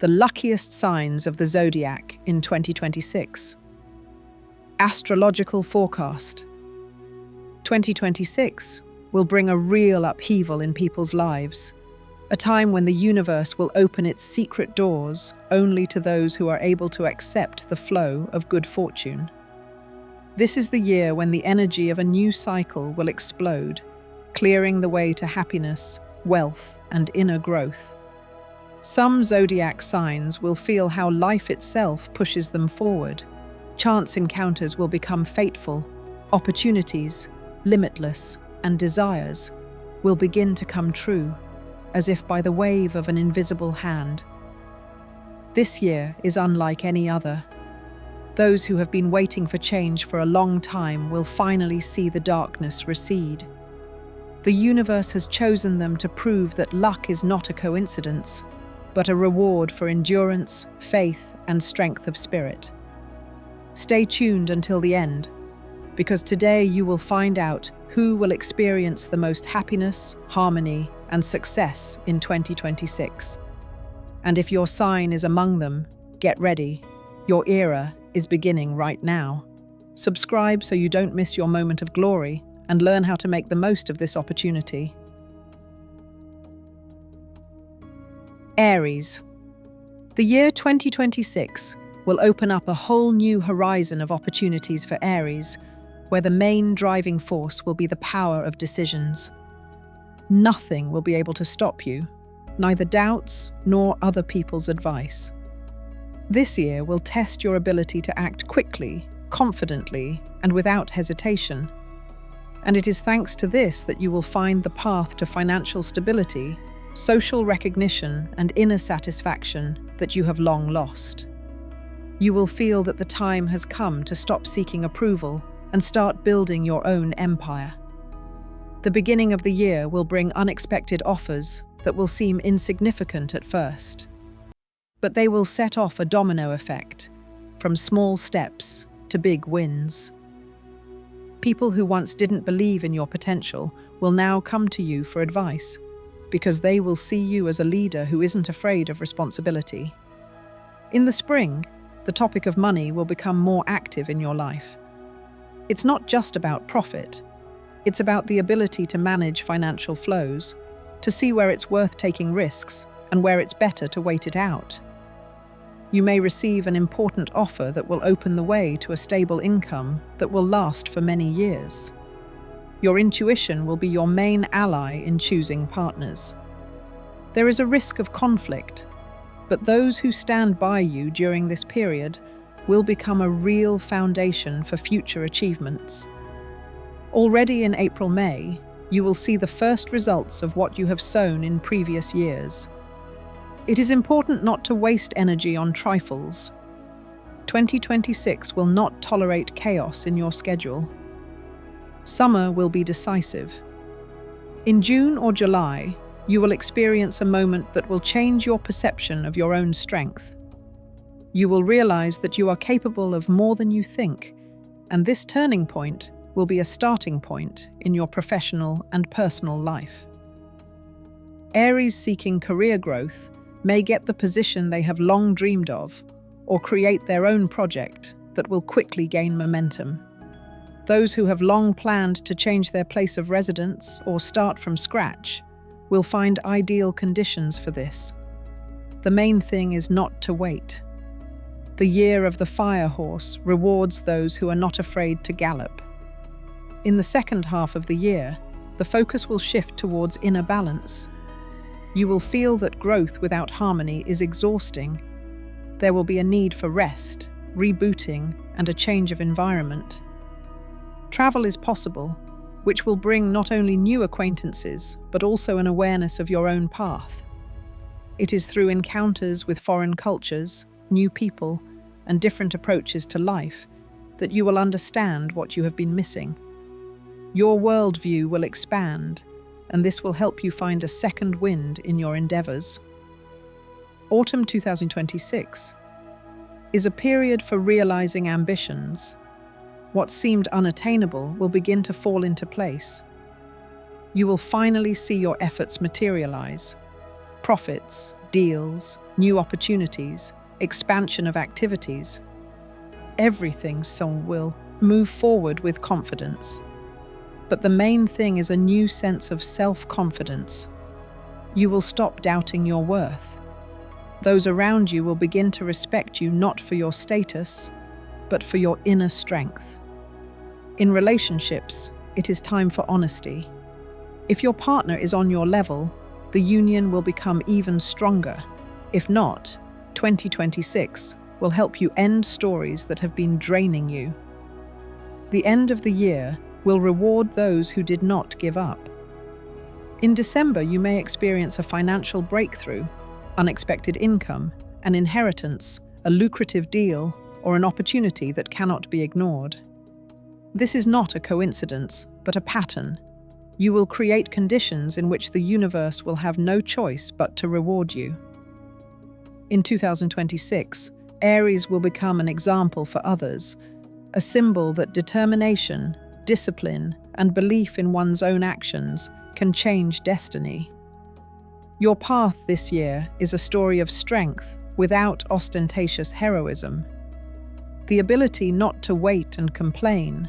the luckiest signs of the Zodiac in 2026. Astrological forecast. 2026 will bring a real upheaval in people's lives, a time when the universe will open its secret doors only to those who are able to accept the flow of good fortune. This is the year when the energy of a new cycle will explode, clearing the way to happiness, wealth, and inner growth. Some zodiac signs will feel how life itself pushes them forward. Chance encounters will become fateful, opportunities, limitless, and desires will begin to come true, as if by the wave of an invisible hand. This year is unlike any other. Those who have been waiting for change for a long time will finally see the darkness recede. The universe has chosen them to prove that luck is not a coincidence, but a reward for endurance, faith, and strength of spirit. Stay tuned until the end, because today you will find out who will experience the most happiness, harmony, and success in 2026. And if your sign is among them, get ready. Your era is beginning right now. Subscribe so you don't miss your moment of glory and learn how to make the most of this opportunity. Aries. The year 2026 will open up a whole new horizon of opportunities for Aries, where the main driving force will be the power of decisions. Nothing will be able to stop you, neither doubts nor other people's advice. This year will test your ability to act quickly, confidently, and without hesitation. And it is thanks to this that you will find the path to financial stability, social recognition, and inner satisfaction that you have long lost. You will feel that the time has come to stop seeking approval and start building your own empire. The beginning of the year will bring unexpected offers that will seem insignificant at first. But they will set off a domino effect, from small steps to big wins. People who once didn't believe in your potential will now come to you for advice, because they will see you as a leader who isn't afraid of responsibility. In the spring, the topic of money will become more active in your life. It's not just about profit. It's about the ability to manage financial flows, to see where it's worth taking risks and where it's better to wait it out. You may receive an important offer that will open the way to a stable income that will last for many years. Your intuition will be your main ally in choosing partners. There is a risk of conflict, but those who stand by you during this period will become a real foundation for future achievements. Already in April-May, you will see the first results of what you have sown in previous years. It is important not to waste energy on trifles. 2026 will not tolerate chaos in your schedule. Summer will be decisive. In June or July, you will experience a moment that will change your perception of your own strength. You will realize that you are capable of more than you think, and this turning point will be a starting point in your professional and personal life. Aries seeking career growth may get the position they have long dreamed of, or create their own project that will quickly gain momentum. Those who have long planned to change their place of residence or start from scratch will find ideal conditions for this. The main thing is not to wait. The year of the fire horse rewards those who are not afraid to gallop. In the second half of the year, the focus will shift towards inner balance. You will feel that growth without harmony is exhausting. There will be a need for rest, rebooting, and a change of environment. Travel is possible, which will bring not only new acquaintances, but also an awareness of your own path. It is through encounters with foreign cultures, new people, and different approaches to life that you will understand what you have been missing. Your worldview will expand, and this will help you find a second wind in your endeavors. Autumn 2026 is a period for realizing ambitions. What seemed unattainable will begin to fall into place. You will finally see your efforts materialize. Profits, deals, new opportunities, expansion of activities. Everything will move forward with confidence. But the main thing is a new sense of self-confidence. You will stop doubting your worth. Those around you will begin to respect you not for your status, but for your inner strength. In relationships, it is time for honesty. If your partner is on your level, the union will become even stronger. If not, 2026 will help you end stories that have been draining you. The end of the year will reward those who did not give up. In December, you may experience a financial breakthrough, unexpected income, an inheritance, a lucrative deal, or an opportunity that cannot be ignored. This is not a coincidence, but a pattern. You will create conditions in which the universe will have no choice but to reward you. In 2026, Aries will become an example for others, a symbol that determination, discipline, and belief in one's own actions can change destiny. Your path this year is a story of strength without ostentatious heroism. The ability not to wait and complain,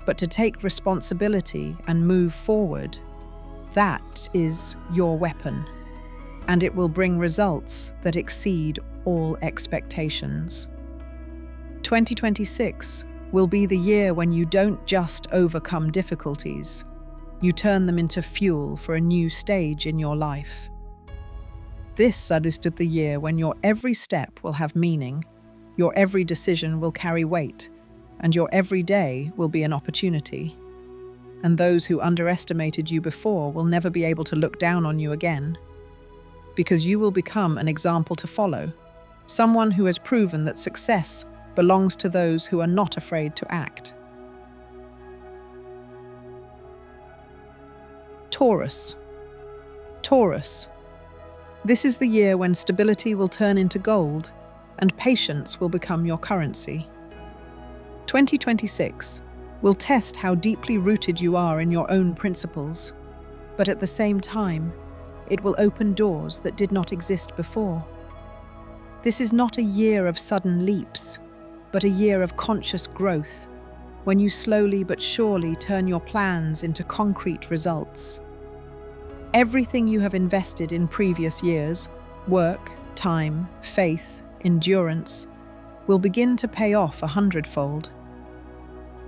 but to take responsibility and move forward. That is your weapon, and it will bring results that exceed all expectations. 2026 will be the year when you don't just overcome difficulties, you turn them into fuel for a new stage in your life. This is the year when your every step will have meaning, your every decision will carry weight, and your every day will be an opportunity. And those who underestimated you before will never be able to look down on you again, because you will become an example to follow, someone who has proven that success belongs to those who are not afraid to act. Taurus. Taurus. This is the year when stability will turn into gold and patience will become your currency. 2026 will test how deeply rooted you are in your own principles, but at the same time, it will open doors that did not exist before. This is not a year of sudden leaps, but a year of conscious growth, when you slowly but surely turn your plans into concrete results. Everything you have invested in previous years, work, time, faith, endurance, will begin to pay off 100-fold.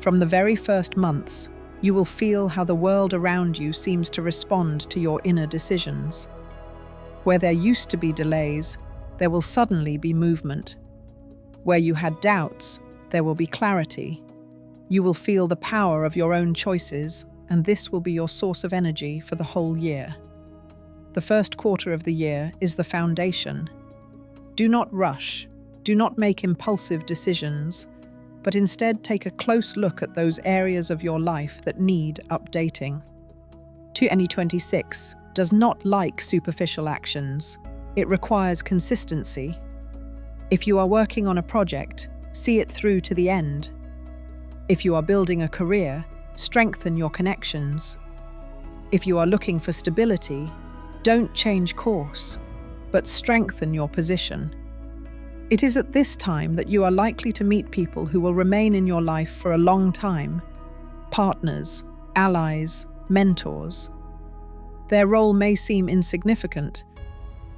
From the very first months, you will feel how the world around you seems to respond to your inner decisions. Where there used to be delays, there will suddenly be movement. Where you had doubts, there will be clarity. You will feel the power of your own choices, and this will be your source of energy for the whole year. The first quarter of the year is the foundation. Do not rush, do not make impulsive decisions, but instead take a close look at those areas of your life that need updating. 2026 does not like superficial actions. It requires consistency. If you are working on a project, see it through to the end. If you are building a career, strengthen your connections. If you are looking for stability, don't change course, but strengthen your position. It is at this time that you are likely to meet people who will remain in your life for a long time: partners, allies, mentors. Their role may seem insignificant,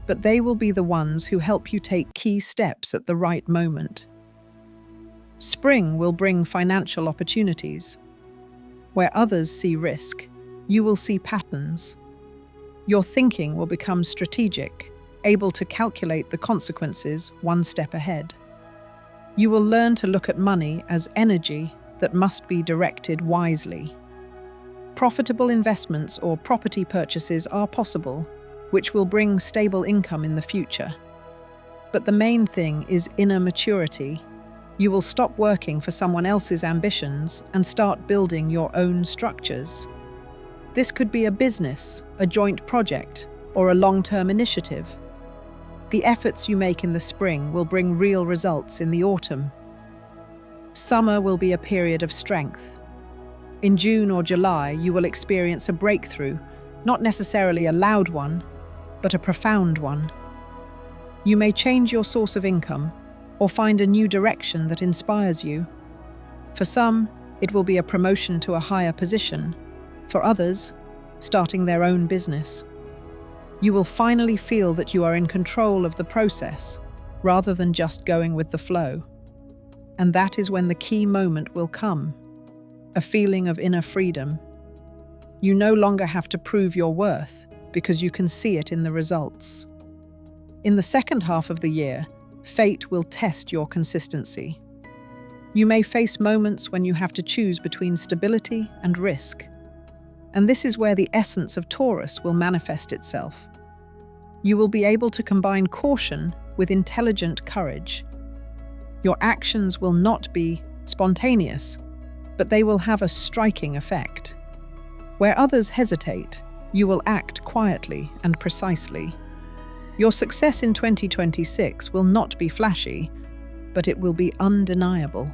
but they will be the ones who help you take key steps at the right moment. Spring will bring financial opportunities. Where others see risk, you will see patterns. Your thinking will become strategic, able to calculate the consequences one step ahead. You will learn to look at money as energy that must be directed wisely. Profitable investments or property purchases are possible, which will bring stable income in the future. But the main thing is inner maturity. You will stop working for someone else's ambitions and start building your own structures. This could be a business, a joint project, or a long-term initiative. The efforts you make in the spring will bring real results in the autumn. Summer will be a period of strength. In June or July, you will experience a breakthrough, not necessarily a loud one, but a profound one. You may change your source of income or find a new direction that inspires you. For some, it will be a promotion to a higher position. For others, starting their own business. You will finally feel that you are in control of the process, rather than just going with the flow. And that is when the key moment will come, a feeling of inner freedom. You no longer have to prove your worth because you can see it in the results. In the second half of the year, fate will test your consistency. You may face moments when you have to choose between stability and risk. And this is where the essence of Taurus will manifest itself. You will be able to combine caution with intelligent courage. Your actions will not be spontaneous, but they will have a striking effect. Where others hesitate, you will act quietly and precisely. Your success in 2026 will not be flashy, but it will be undeniable.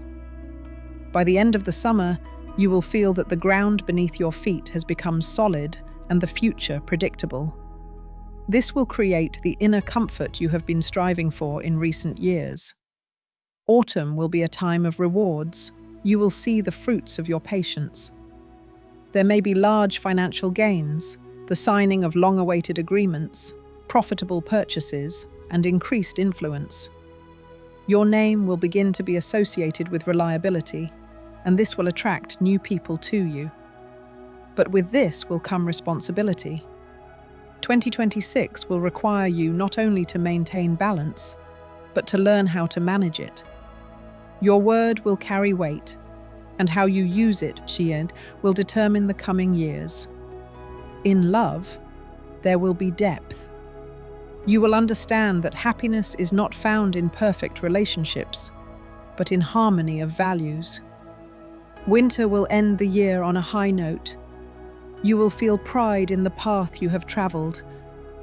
By the end of the summer, you will feel that the ground beneath your feet has become solid and the future predictable. This will create the inner comfort you have been striving for in recent years. Autumn will be a time of rewards. You will see the fruits of your patience. There may be large financial gains, the signing of long-awaited agreements, profitable purchases, and increased influence. Your name will begin to be associated with reliability, and this will attract new people to you. But with this will come responsibility. 2026 will require you not only to maintain balance, but to learn how to manage it. Your word will carry weight, and how you use it, will determine the coming years. In love, there will be depth. You will understand that happiness is not found in perfect relationships, but in harmony of values. Winter will end the year on a high note. You will feel pride in the path you have traveled,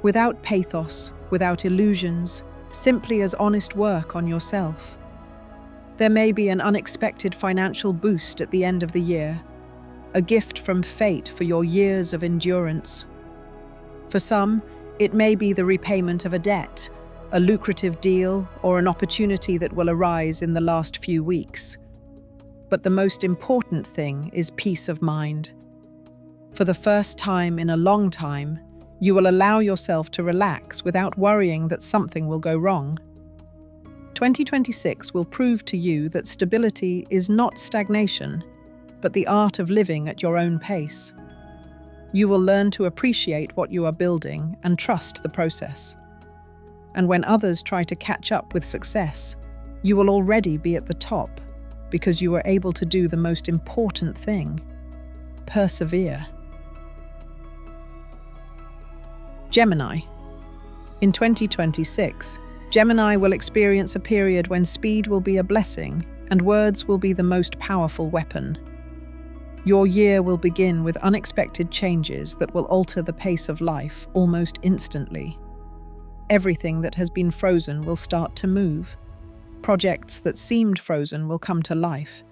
without pathos, without illusions, simply as honest work on yourself. There may be an unexpected financial boost at the end of the year, a gift from fate for your years of endurance. For some, it may be the repayment of a debt, a lucrative deal, or an opportunity that will arise in the last few weeks. But the most important thing is peace of mind. For the first time in a long time, you will allow yourself to relax without worrying that something will go wrong. 2026 will prove to you that stability is not stagnation, but the art of living at your own pace. You will learn to appreciate what you are building and trust the process. And when others try to catch up with success, you will already be at the top because you were able to do the most important thing: persevere. Gemini. In 2026, Gemini will experience a period when speed will be a blessing and words will be the most powerful weapon. Your year will begin with unexpected changes that will alter the pace of life almost instantly. Everything that has been frozen will start to move. Projects that seemed frozen will come to life,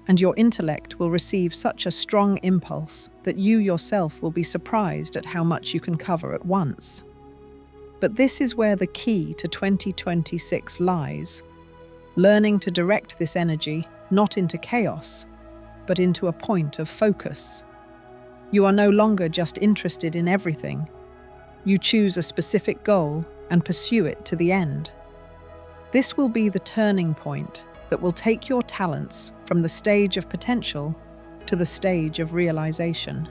and your intellect will receive such a strong impulse that you yourself will be surprised at how much you can cover at once. But this is where the key to 2026 lies, learning to direct this energy not into chaos, but into a point of focus. You are no longer just interested in everything. You choose a specific goal and pursue it to the end. This will be the turning point that will take your talents from the stage of potential to the stage of realization.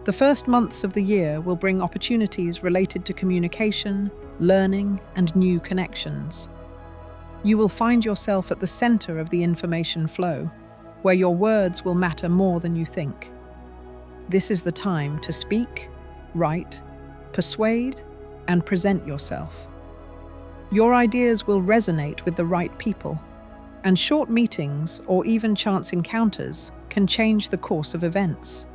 The first months of the year will bring opportunities related to communication, learning, and new connections. You will find yourself at the center of the information flow, where your words will matter more than you think. This is the time to speak, write, persuade, and present yourself. Your ideas will resonate with the right people, and short meetings or even chance encounters can change the course of events.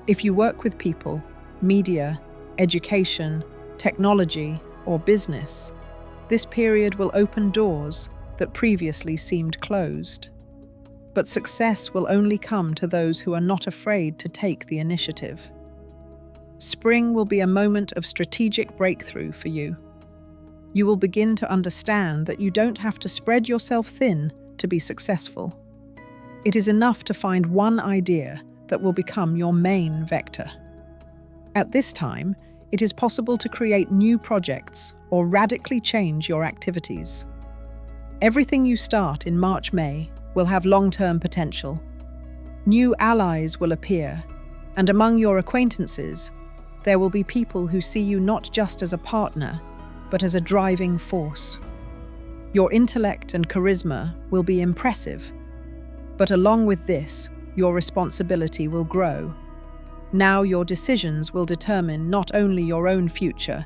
If you work with people, media, education, technology, or business, this period will open doors that previously seemed closed. But success will only come to those who are not afraid to take the initiative. Spring will be a moment of strategic breakthrough for you. You will begin to understand that you don't have to spread yourself thin to be successful. It is enough to find one idea that will become your main vector. At this time, it is possible to create new projects or radically change your activities. Everything you start in March-May will have long-term potential. New allies will appear, and among your acquaintances, there will be people who see you not just as a partner, but as a driving force. Your intellect and charisma will be impressive, but along with this, your responsibility will grow. Now your decisions will determine not only your own future,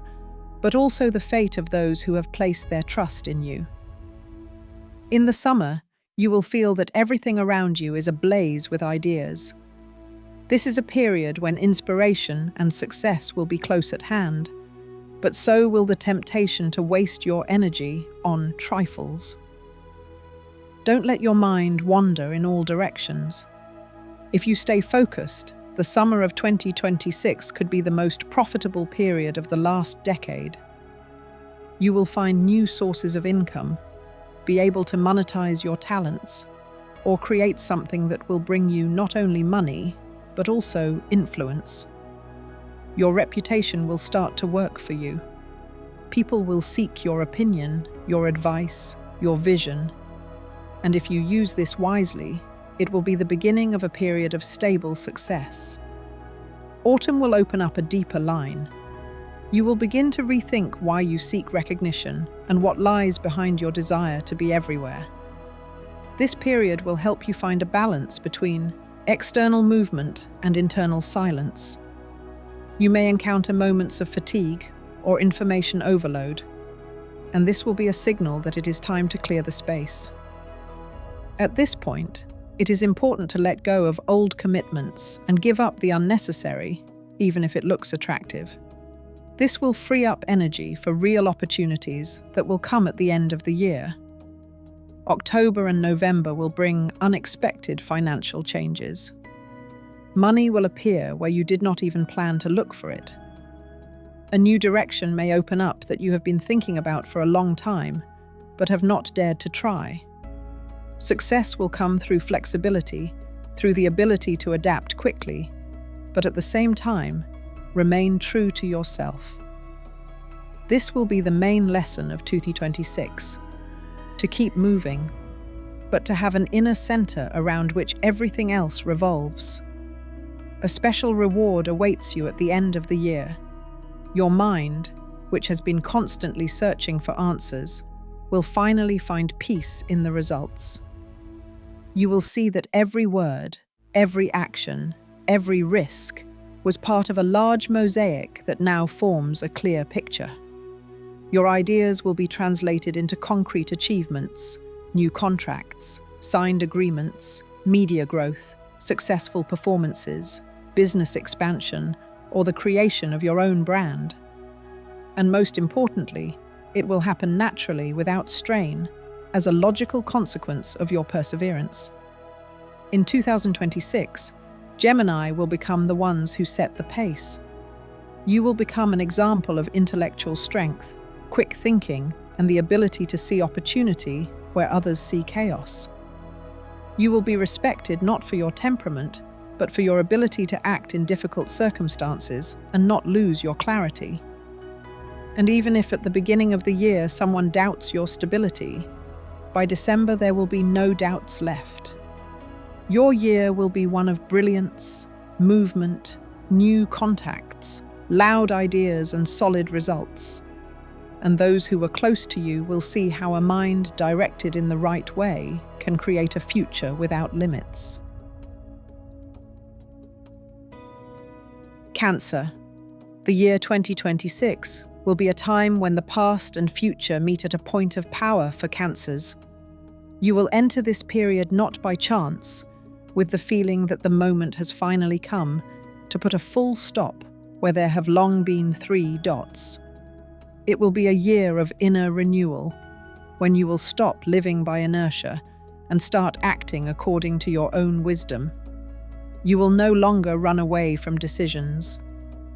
but also the fate of those who have placed their trust in you. In the summer, you will feel that everything around you is ablaze with ideas. This is a period when inspiration and success will be close at hand, but so will the temptation to waste your energy on trifles. Don't let your mind wander in all directions. If you stay focused, the summer of 2026 could be the most profitable period of the last decade. You will find new sources of income, be able to monetize your talents, or create something that will bring you not only money, but also influence. Your reputation will start to work for you. People will seek your opinion, your advice, your vision, and if you use this wisely, it will be the beginning of a period of stable success. Autumn will open up a deeper line. You will begin to rethink why you seek recognition and what lies behind your desire to be everywhere. This period will help you find a balance between external movement and internal silence. You may encounter moments of fatigue or information overload, and this will be a signal that it is time to clear the space. At this point, it is important to let go of old commitments and give up the unnecessary, even if it looks attractive. This will free up energy for real opportunities that will come at the end of the year. October and November will bring unexpected financial changes. Money will appear where you did not even plan to look for it. A new direction may open up that you have been thinking about for a long time, but have not dared to try. Success will come through flexibility, through the ability to adapt quickly, but at the same time, remain true to yourself. This will be the main lesson of 2026. To keep moving, but to have an inner center around which everything else revolves. A special reward awaits you at the end of the year. Your mind, which has been constantly searching for answers, will finally find peace in the results. You will see that every word, every action, every risk was part of a large mosaic that now forms a clear picture. Your ideas will be translated into concrete achievements, new contracts, signed agreements, media growth, successful performances, business expansion, or the creation of your own brand. And most importantly, it will happen naturally without strain, as a logical consequence of your perseverance. In 2026, Gemini will become the ones who set the pace. You will become an example of intellectual strength, quick thinking, and the ability to see opportunity where others see chaos. You will be respected not for your temperament, but for your ability to act in difficult circumstances and not lose your clarity. And even if at the beginning of the year someone doubts your stability, by December there will be no doubts left. Your year will be one of brilliance, movement, new contacts, loud ideas, and solid results. And those who are close to you will see how a mind directed in the right way can create a future without limits. Cancer. The year 2026 will be a time when the past and future meet at a point of power for Cancers. You will enter this period not by chance, with the feeling that the moment has finally come to put a full stop where there have long been 3 dots. It will be a year of inner renewal, when you will stop living by inertia and start acting according to your own wisdom. You will no longer run away from decisions.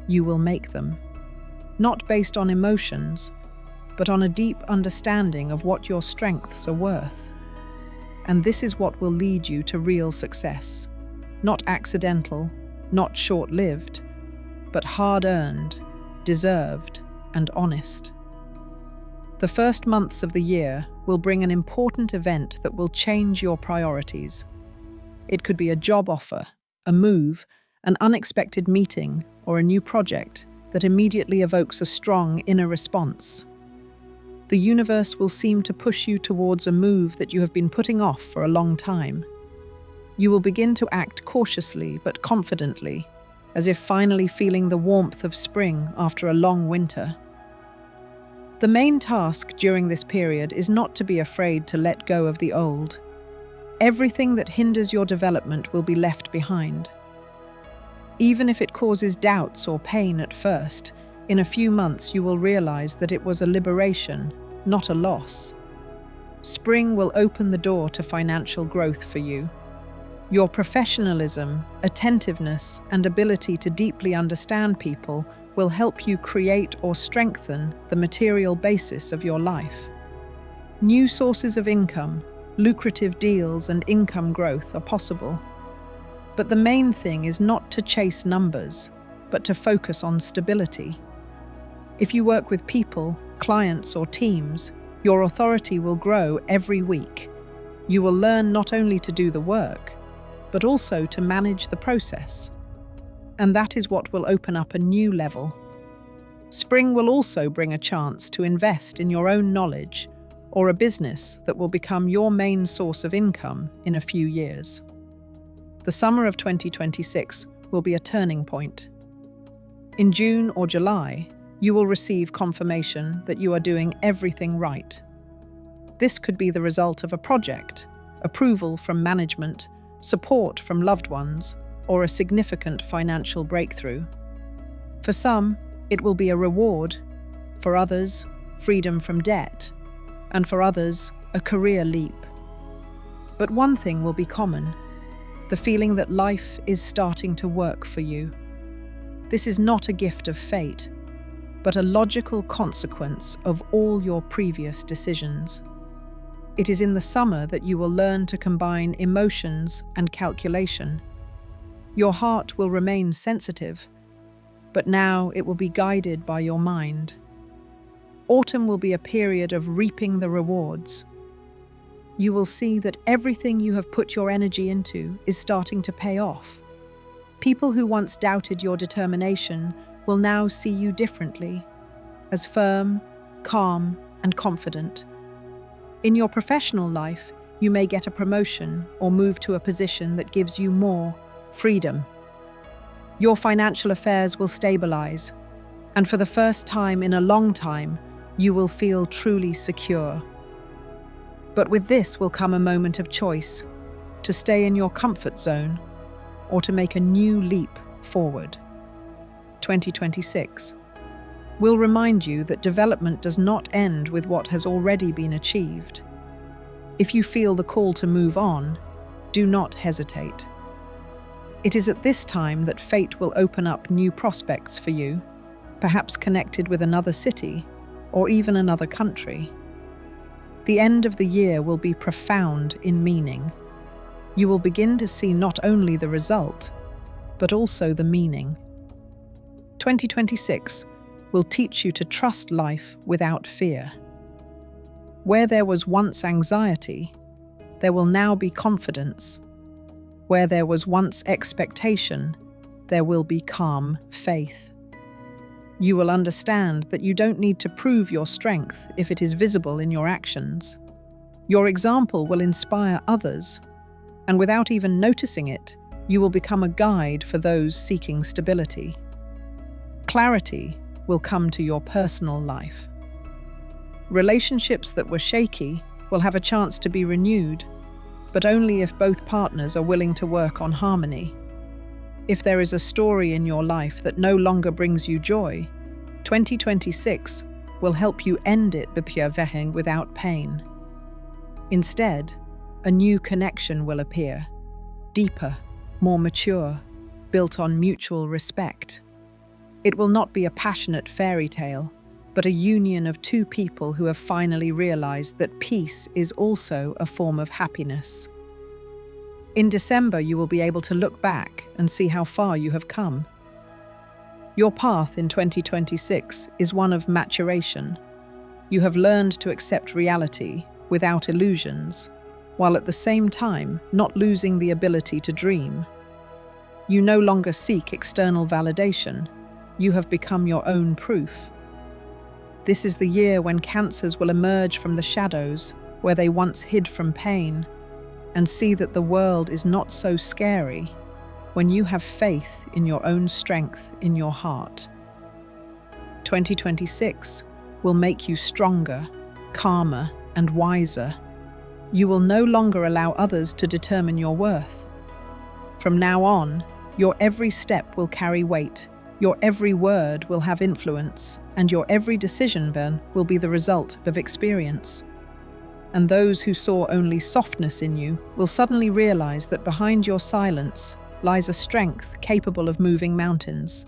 You will make them. Not based on emotions, but on a deep understanding of what your strengths are worth. And this is what will lead you to real success. Not accidental, not short-lived, but hard-earned, deserved, and honest. The first months of the year will bring an important event that will change your priorities. It could be a job offer, a move, an unexpected meeting, or a new project that immediately evokes a strong inner response. The universe will seem to push you towards a move that you have been putting off for a long time. You will begin to act cautiously but confidently, as if finally feeling the warmth of spring after a long winter. The main task during this period is not to be afraid to let go of the old. Everything that hinders your development will be left behind. Even if it causes doubts or pain at first, in a few months you will realize that it was a liberation, not a loss. Spring will open the door to financial growth for you. Your professionalism, attentiveness, and ability to deeply understand people will help you create or strengthen the material basis of your life. New sources of income, lucrative deals, and income growth are possible. But the main thing is not to chase numbers, but to focus on stability. If you work with people, clients, or teams, your authority will grow every week. You will learn not only to do the work, but also to manage the process. And that is what will open up a new level. Spring will also bring a chance to invest in your own knowledge or a business that will become your main source of income in a few years. The summer of 2026 will be a turning point. In June or July, you will receive confirmation that you are doing everything right. This could be the result of a project, approval from management, support from loved ones, or a significant financial breakthrough. For some, it will be a reward. For others, freedom from debt. And for others, a career leap. But one thing will be common: the feeling that life is starting to work for you. This is not a gift of fate, but a logical consequence of all your previous decisions. It is in the summer that you will learn to combine emotions and calculation. Your heart will remain sensitive, but now it will be guided by your mind. Autumn will be a period of reaping the rewards. You will see that everything you have put your energy into is starting to pay off. People who once doubted your determination will now see you differently, as firm, calm, and confident. In your professional life, you may get a promotion or move to a position that gives you more freedom. Your financial affairs will stabilize, and for the first time in a long time, you will feel truly secure. But with this will come a moment of choice: to stay in your comfort zone or to make a new leap forward. 2026 will remind you that development does not end with what has already been achieved. If you feel the call to move on, do not hesitate. It is at this time that fate will open up new prospects for you, perhaps connected with another city or even another country. The end of the year will be profound in meaning. You will begin to see not only the result, but also the meaning. 2026 will teach you to trust life without fear. Where there was once anxiety, there will now be confidence. Where there was once expectation, there will be calm faith. You will understand that you don't need to prove your strength if it is visible in your actions. Your example will inspire others, and without even noticing it, you will become a guide for those seeking stability. Clarity will come to your personal life. Relationships that were shaky will have a chance to be renewed, but only if both partners are willing to work on harmony. If there is a story in your life that no longer brings you joy, 2026 will help you end it without pain. Instead, a new connection will appear, deeper, more mature, built on mutual respect. It will not be a passionate fairy tale, but a union of two people who have finally realized that peace is also a form of happiness. In December, you will be able to look back and see how far you have come. Your path in 2026 is one of maturation. You have learned to accept reality without illusions, while at the same time not losing the ability to dream. You no longer seek external validation. You have become your own proof. This is the year when Cancers will emerge from the shadows where they once hid from pain and see that the world is not so scary when you have faith in your own strength in your heart. 2026 will make you stronger, calmer, and wiser. You will no longer allow others to determine your worth. From now on, your every step will carry weight, your every word will have influence, and your every decision then will be the result of experience. And those who saw only softness in you will suddenly realize that behind your silence lies a strength capable of moving mountains.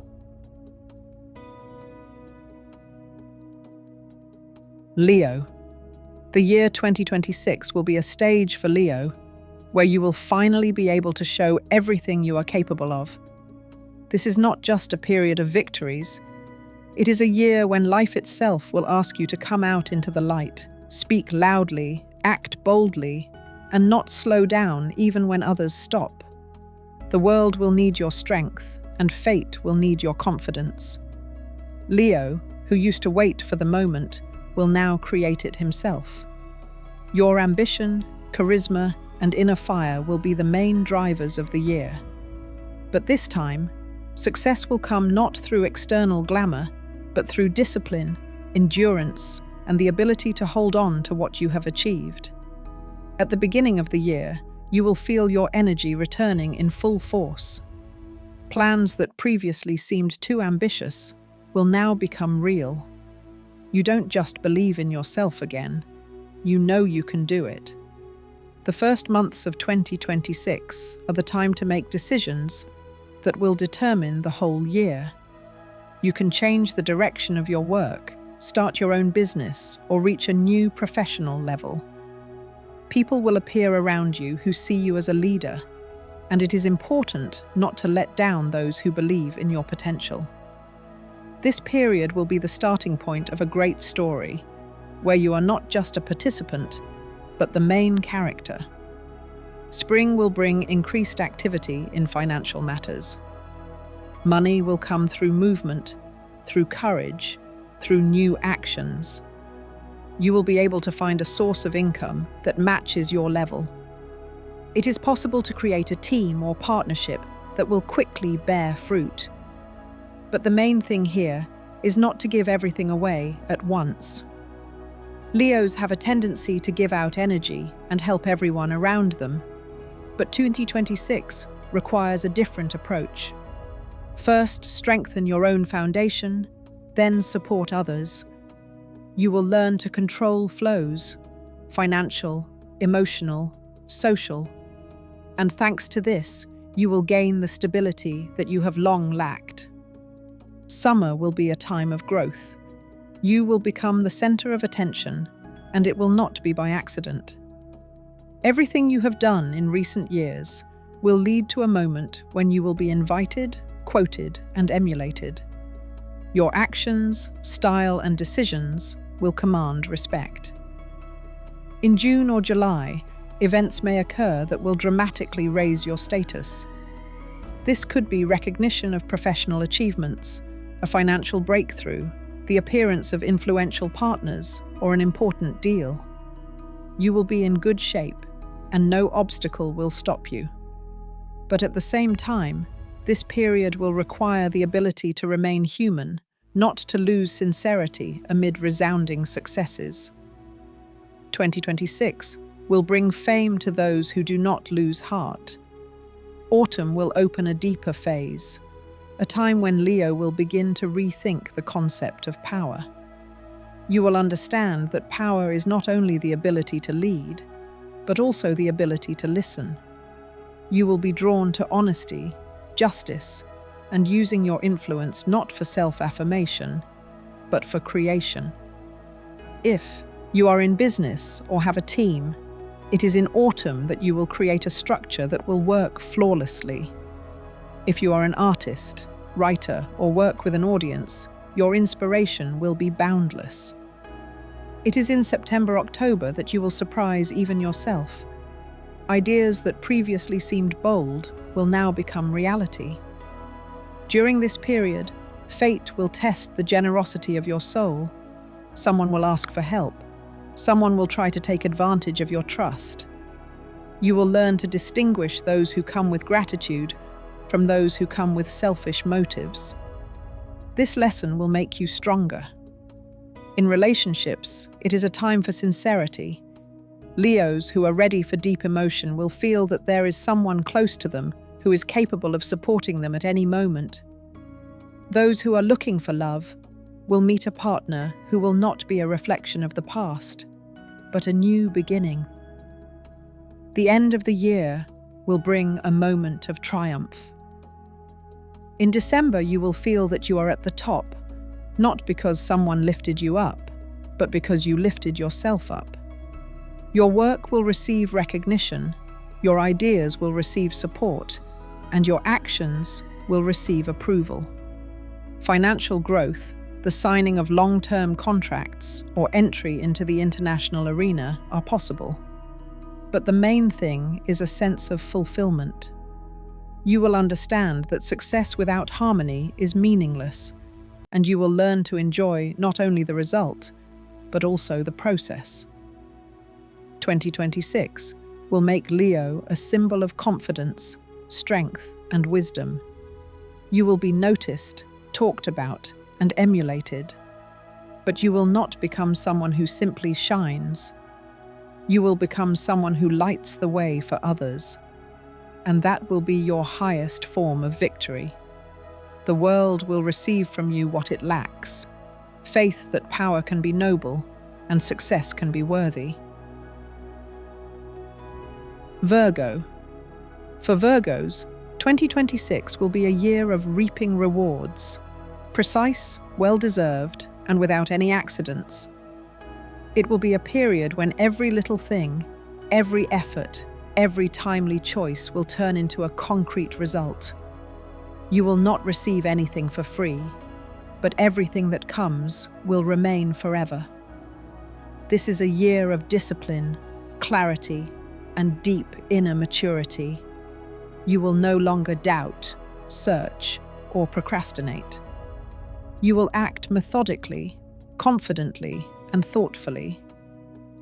Leo. The year 2026 will be a stage for Leo, where you will finally be able to show everything you are capable of. This is not just a period of victories. It is a year when life itself will ask you to come out into the light, speak loudly, act boldly, and not slow down even when others stop. The world will need your strength, and fate will need your confidence. Leo, who used to wait for the moment, will now create it himself. Your ambition, charisma, and inner fire will be the main drivers of the year. But this time, success will come not through external glamour, but through discipline, endurance, and the ability to hold on to what you have achieved. At the beginning of the year, you will feel your energy returning in full force. Plans that previously seemed too ambitious will now become real. You don't just believe in yourself again, you know you can do it. The first months of 2026 are the time to make decisions that will determine the whole year. You can change the direction of your work, start your own business, or reach a new professional level. People will appear around you who see you as a leader, and it is important not to let down those who believe in your potential. This period will be the starting point of a great story, where you are not just a participant, but the main character. Spring will bring increased activity in financial matters. Money will come through movement, through courage, through new actions. You will be able to find a source of income that matches your level. It is possible to create a team or partnership that will quickly bear fruit. But the main thing here is not to give everything away at once. Leos have a tendency to give out energy and help everyone around them, but 2026 requires a different approach. First, strengthen your own foundation, then support others. You will learn to control flows, financial, emotional, social, and thanks to this, you will gain the stability that you have long lacked. Summer will be a time of growth. You will become the center of attention, and it will not be by accident. Everything you have done in recent years will lead to a moment when you will be invited, quoted, and emulated. Your actions, style, and decisions will command respect. In June or July, events may occur that will dramatically raise your status. This could be recognition of professional achievements, a financial breakthrough, the appearance of influential partners, or an important deal. You will be in good shape, and no obstacle will stop you. But at the same time, this period will require the ability to remain human, not to lose sincerity amid resounding successes. 2026 will bring fame to those who do not lose heart. Autumn will open a deeper phase, a time when Leo will begin to rethink the concept of power. You will understand that power is not only the ability to lead, but also the ability to listen. You will be drawn to honesty, justice, and using your influence not for self-affirmation, but for creation. If you are in business or have a team, it is in autumn that you will create a structure that will work flawlessly. If you are an artist, writer, or work with an audience, your inspiration will be boundless. It is in September-October that you will surprise even yourself. Ideas that previously seemed bold will now become reality. During this period, fate will test the generosity of your soul. Someone will ask for help. Someone will try to take advantage of your trust. You will learn to distinguish those who come with gratitude from those who come with selfish motives. This lesson will make you stronger. In relationships, it is a time for sincerity. Leos who are ready for deep emotion will feel that there is someone close to them who is capable of supporting them at any moment. Those who are looking for love will meet a partner who will not be a reflection of the past, but a new beginning. The end of the year will bring a moment of triumph. In December, you will feel that you are at the top, not because someone lifted you up, but because you lifted yourself up. Your work will receive recognition, your ideas will receive support, and your actions will receive approval. Financial growth, the signing of long-term contracts, or entry into the international arena are possible. But the main thing is a sense of fulfillment. You will understand that success without harmony is meaningless, and you will learn to enjoy not only the result, but also the process. 2026 will make Leo a symbol of confidence, strength, and wisdom. You will be noticed, talked about, and emulated. But you will not become someone who simply shines. You will become someone who lights the way for others. And that will be your highest form of victory. The world will receive from you what it lacks: faith that power can be noble and success can be worthy. Virgo. For Virgos, 2026 will be a year of reaping rewards. Precise, well-deserved, and without any accidents. It will be a period when every little thing, every effort, every timely choice will turn into a concrete result. You will not receive anything for free, but everything that comes will remain forever. This is a year of discipline, clarity, and deep inner maturity. You will no longer doubt, search, or procrastinate. You will act methodically, confidently, and thoughtfully.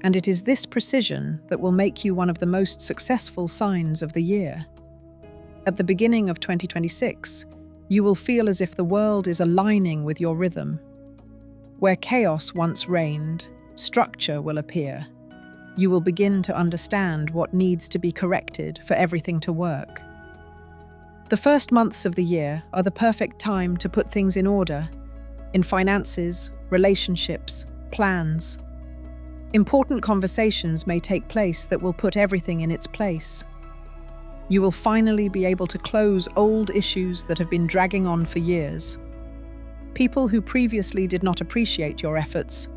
And it is this precision that will make you one of the most successful signs of the year. At the beginning of 2026, you will feel as if the world is aligning with your rhythm. Where chaos once reigned, structure will appear. You will begin to understand what needs to be corrected for everything to work. The first months of the year are the perfect time to put things in order, in finances, relationships, plans. Important conversations may take place that will put everything in its place. You will finally be able to close old issues that have been dragging on for years. People who previously did not appreciate your efforts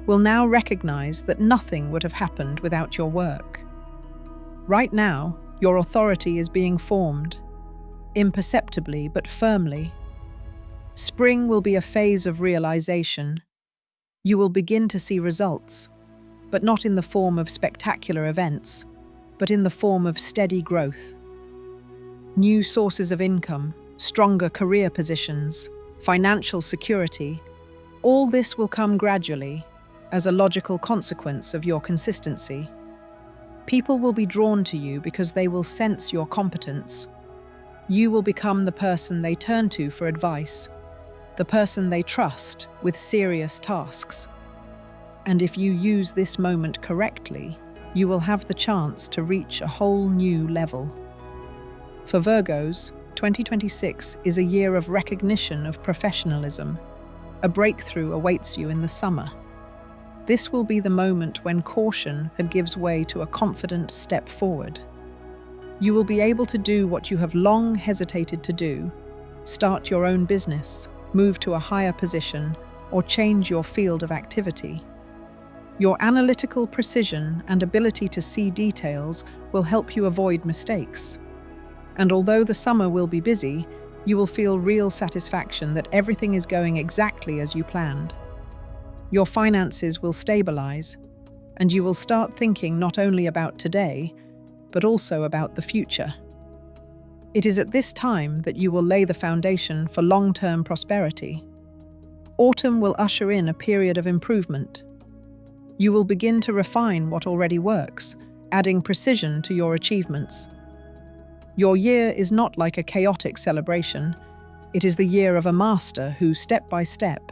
will now recognize that nothing would have happened without your work. Right now, your authority is being formed, imperceptibly but firmly. Spring will be a phase of realization. You will begin to see results, but not in the form of spectacular events, but in the form of steady growth. New sources of income, stronger career positions, financial security, all this will come gradually, as a logical consequence of your consistency. People will be drawn to you because they will sense your competence. You will become the person they turn to for advice, the person they trust with serious tasks. And if you use this moment correctly, you will have the chance to reach a whole new level. For Virgos, 2026 is a year of recognition of professionalism. A breakthrough awaits you in the summer. This will be the moment when caution gives way to a confident step forward. You will be able to do what you have long hesitated to do: start your own business, move to a higher position, or change your field of activity. Your analytical precision and ability to see details will help you avoid mistakes. And although the summer will be busy, you will feel real satisfaction that everything is going exactly as you planned. Your finances will stabilize, and you will start thinking not only about today, but also about the future. It is at this time that you will lay the foundation for long-term prosperity. Autumn will usher in a period of improvement. You will begin to refine what already works, adding precision to your achievements. Your year is not like a chaotic celebration. It is the year of a master who, step by step,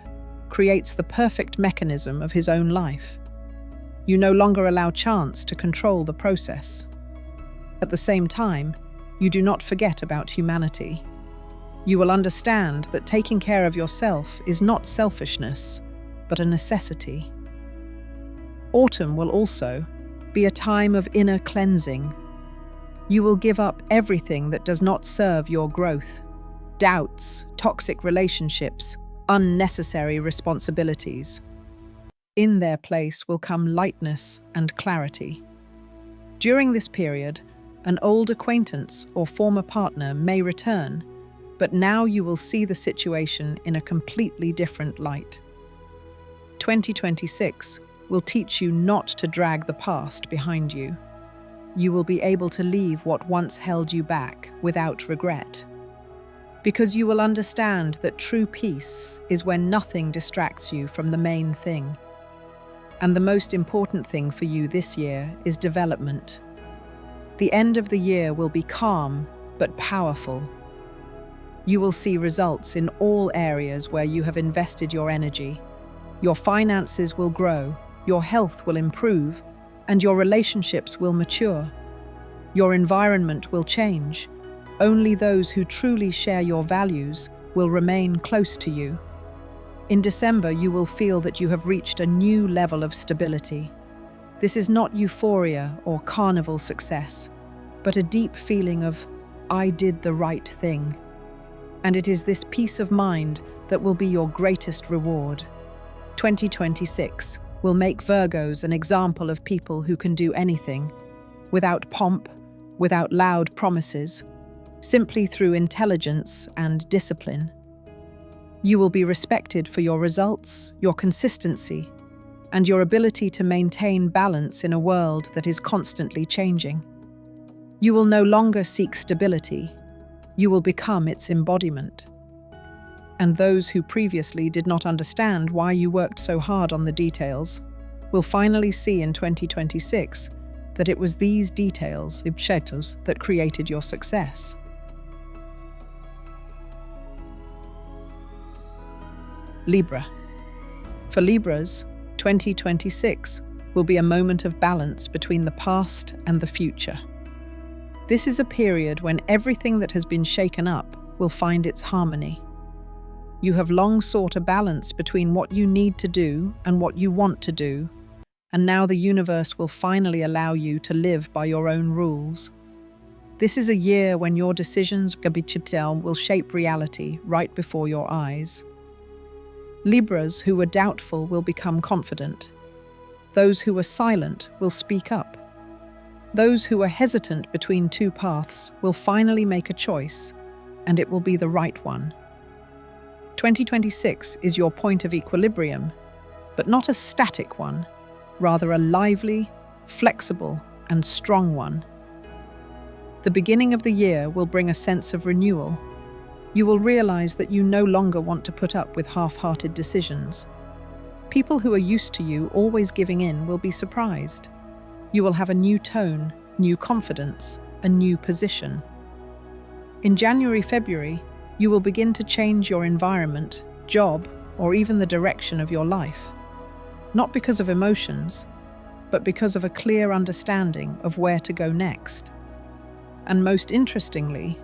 creates the perfect mechanism of his own life. You no longer allow chance to control the process. At the same time, you do not forget about humanity. You will understand that taking care of yourself is not selfishness, but a necessity. Autumn will also be a time of inner cleansing. You will give up everything that does not serve your growth: doubts, toxic relationships, unnecessary responsibilities. In their place will come lightness and clarity. During this period, an old acquaintance or former partner may return, but now you will see the situation in a completely different light. 2026 will teach you not to drag the past behind you. You will be able to leave what once held you back without regret. Because you will understand that true peace is when nothing distracts you from the main thing. And the most important thing for you this year is development. The end of the year will be calm but powerful. You will see results in all areas where you have invested your energy. Your finances will grow, your health will improve, and your relationships will mature. Your environment will change. Only those who truly share your values will remain close to you. In December, you will feel that you have reached a new level of stability. This is not euphoria or carnival success, but a deep feeling of, "I did the right thing." And it is this peace of mind that will be your greatest reward. 2026 will make Virgos an example of people who can do anything, without pomp, without loud promises, simply through intelligence and discipline. You will be respected for your results, your consistency, and your ability to maintain balance in a world that is constantly changing. You will no longer seek stability. You will become its embodiment. And those who previously did not understand why you worked so hard on the details will finally see in 2026 that it was these details, that created your success. Libra. For Libras, 2026 will be a moment of balance between the past and the future. This is a period when everything that has been shaken up will find its harmony. You have long sought a balance between what you need to do and what you want to do, and now the universe will finally allow you to live by your own rules. This is a year when your decisions will shape reality right before your eyes. Libras who were doubtful will become confident. Those who were silent will speak up. Those who were hesitant between two paths will finally make a choice, and it will be the right one. 2026 is your point of equilibrium, but not a static one, rather a lively, flexible, and strong one. The beginning of the year will bring a sense of renewal. You will realize that you no longer want to put up with half-hearted decisions. People who are used to you always giving in will be surprised. You will have a new tone, new confidence, a new position. In January, February, you will begin to change your environment, job, or even the direction of your life. Not because of emotions, but because of a clear understanding of where to go next. And most interestingly,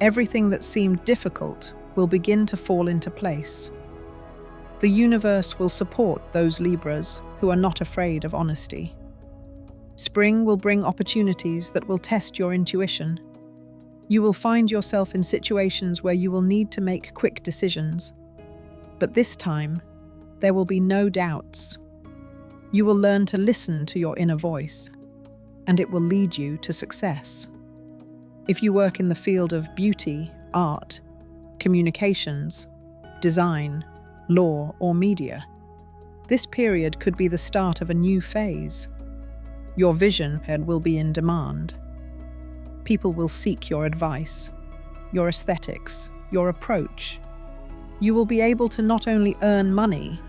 everything that seemed difficult will begin to fall into place. The universe will support those Libras who are not afraid of honesty. Spring will bring opportunities that will test your intuition. You will find yourself in situations where you will need to make quick decisions. But this time, There will be no doubts. You will learn to listen to your inner voice, and it will lead you to success. If you work in the field of beauty, art, communications, design, law, or media, this period could be the start of a new phase. Your vision will be in demand. People will seek your advice, your aesthetics, your approach. You will be able to not only earn money,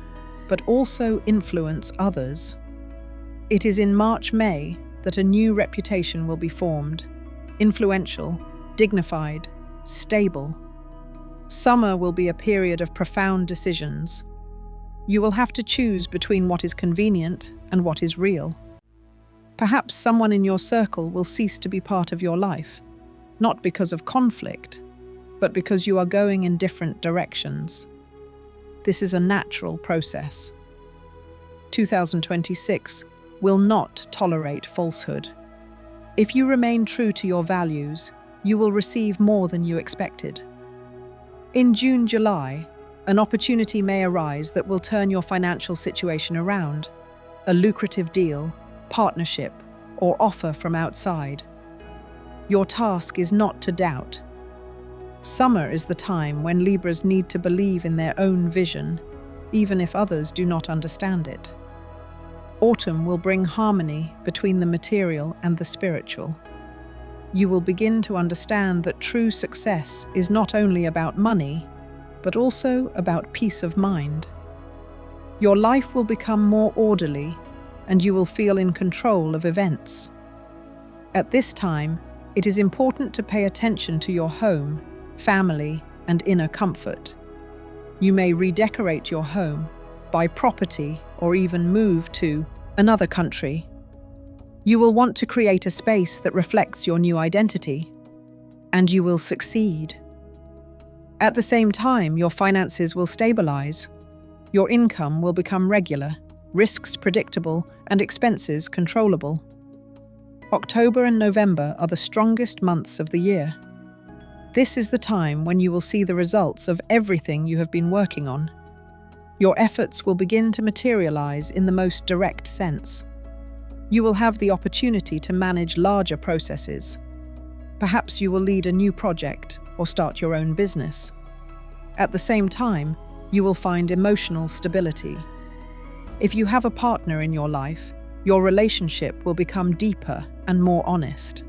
but also influence others. It is in March-May that a new reputation will be formed, influential, dignified, stable. Summer will be a period of profound decisions. You will have to choose between what is convenient and what is real. Perhaps someone in your circle will cease to be part of your life, not because of conflict, but because you are going in different directions. This is a natural process. 2026 will not tolerate falsehood. If you remain true to your values, you will receive more than you expected. In June-July, an opportunity may arise that will turn your financial situation around. A lucrative deal, partnership, or offer from outside. Your task is not to doubt. Summer is the time when Libras need to believe in their own vision, even if others do not understand it. Autumn will bring harmony between the material and the spiritual. You will begin to understand that true success is not only about money, but also about peace of mind. Your life will become more orderly, and you will feel in control of events. At this time, it is important to pay attention to your home, family, and inner comfort. You may redecorate your home, buy property, or even move to another country. You will want to create a space that reflects your new identity, and you will succeed. At the same time, your finances will stabilize. Your income will become regular, risks predictable, and expenses controllable. October and November are the strongest months of the year. This is the time when you will see the results of everything you have been working on. Your efforts will begin to materialize in the most direct sense. You will have the opportunity to manage larger processes. Perhaps you will lead a new project or start your own business. At the same time, you will find emotional stability. If you have a partner in your life, your relationship will become deeper and more honest.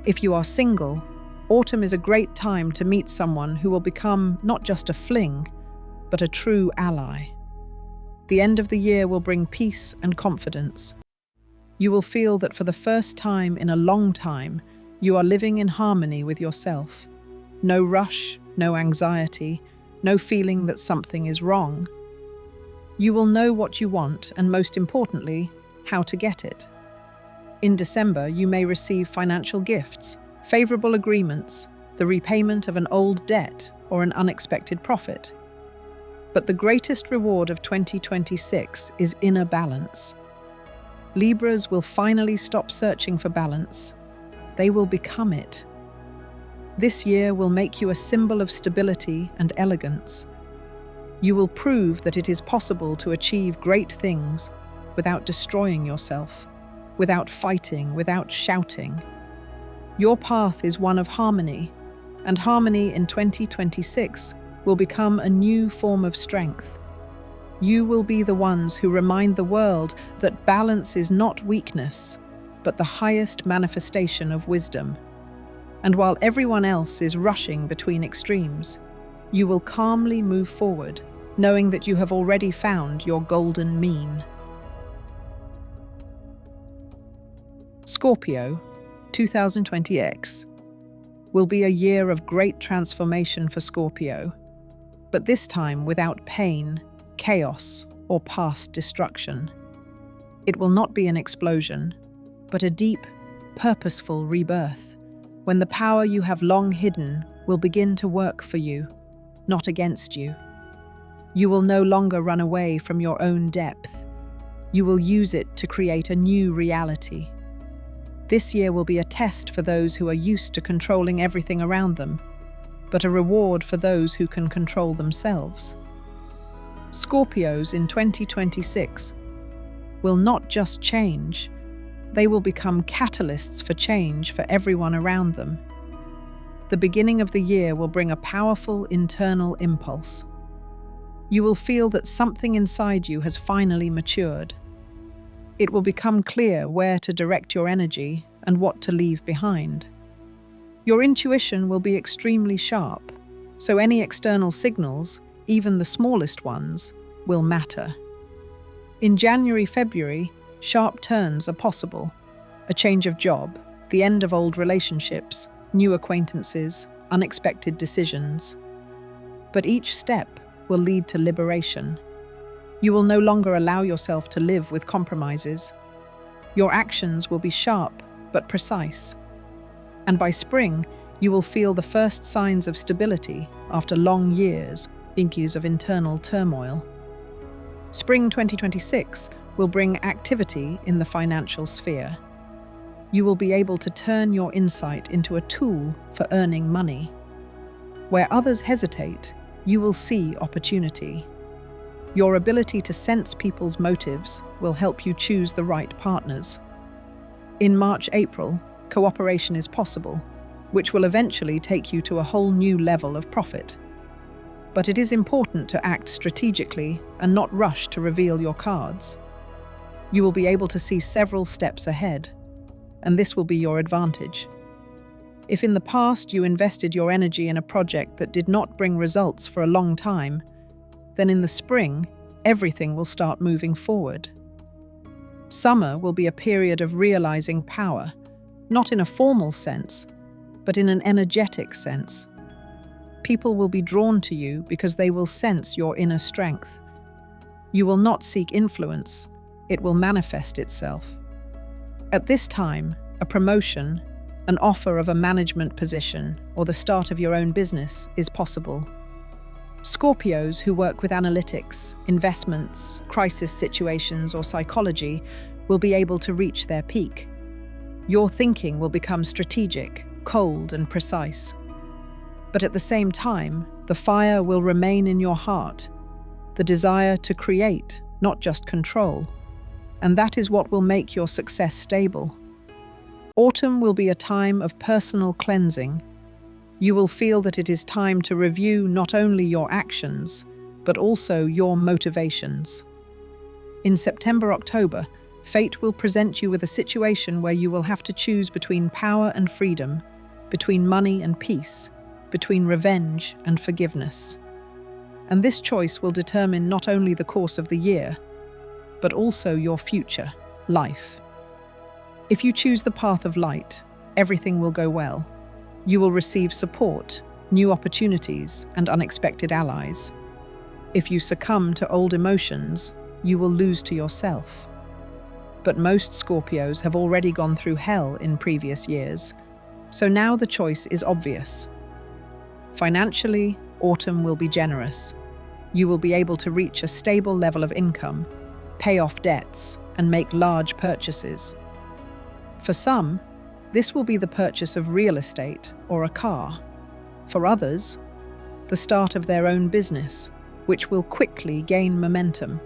If you are single, autumn is a great time to meet someone who will become not just a fling, but a true ally. The end of the year will bring peace and confidence. You will feel that for the first time in a long time, you are living in harmony with yourself. No rush, no anxiety, no feeling that something is wrong. You will know what you want and, most importantly, how to get it. In December, you may receive financial gifts, favorable agreements, the repayment of an old debt, or an unexpected profit. But the greatest reward of 2026 is inner balance. Libras will finally stop searching for balance. They will become it. This year will make you a symbol of stability and elegance. You will prove that it is possible to achieve great things without destroying yourself, without fighting, without shouting. Your path is one of harmony, and harmony in 2026 will become a new form of strength. You will be the ones who remind the world that balance is not weakness, but the highest manifestation of wisdom. And while everyone else is rushing between extremes, you will calmly move forward, knowing that you have already found your golden mean. Scorpio, 2020X, will be a year of great transformation for Scorpio, but this time without pain, chaos, or past destruction. It will not be an explosion, but a deep, purposeful rebirth, when the power you have long hidden will begin to work for you, not against you. You will no longer run away from your own depth. You will use it to create a new reality. This year will be a test for those who are used to controlling everything around them, but a reward for those who can control themselves. Scorpios in 2026 will not just change, they will become catalysts for change for everyone around them. The beginning of the year will bring a powerful internal impulse. You will feel that something inside you has finally matured. It will become clear where to direct your energy and what to leave behind. Your intuition will be extremely sharp, so any external signals, even the smallest ones, will matter. In January-February, sharp turns are possible. A change of job, the end of old relationships, new acquaintances, unexpected decisions. But each step will lead to liberation. You will no longer allow yourself to live with compromises. Your actions will be sharp but precise. And by spring, you will feel the first signs of stability after long years of internal turmoil. Spring 2026 will bring activity in the financial sphere. You will be able to turn your insight into a tool for earning money. Where others hesitate, you will see opportunity. Your ability to sense people's motives will help you choose the right partners. In March-April, cooperation is possible, which will eventually take you to a whole new level of profit. But it is important to act strategically and not rush to reveal your cards. You will be able to see several steps ahead, and this will be your advantage. If in the past you invested your energy in a project that did not bring results for a long time, then in the spring, everything will start moving forward. Summer will be a period of realizing power, not in a formal sense, but in an energetic sense. People will be drawn to you because they will sense your inner strength. You will not seek influence, it will manifest itself. At this time, a promotion, an offer of a management position, or the start of your own business is possible. Scorpios who work with analytics, investments, crisis situations, or psychology will be able to reach their peak. Your thinking will become strategic, cold, and precise. But at the same time, the fire will remain in your heart, the desire to create, not just control. And that is what will make your success stable. Autumn will be a time of personal cleansing. You will feel that it is time to review not only your actions, but also your motivations. In September-October, fate will present you with a situation where you will have to choose between power and freedom, between money and peace, between revenge and forgiveness. And this choice will determine not only the course of the year, but also your future, life. If you choose the path of light, everything will go well. You will receive support, new opportunities, and unexpected allies. If you succumb to old emotions, you will lose to yourself. But most Scorpios have already gone through hell in previous years, so now the choice is obvious. Financially, autumn will be generous. You will be able to reach a stable level of income, pay off debts, and make large purchases. For some, this will be the purchase of real estate or a car. For others, the start of their own business, which will quickly gain momentum.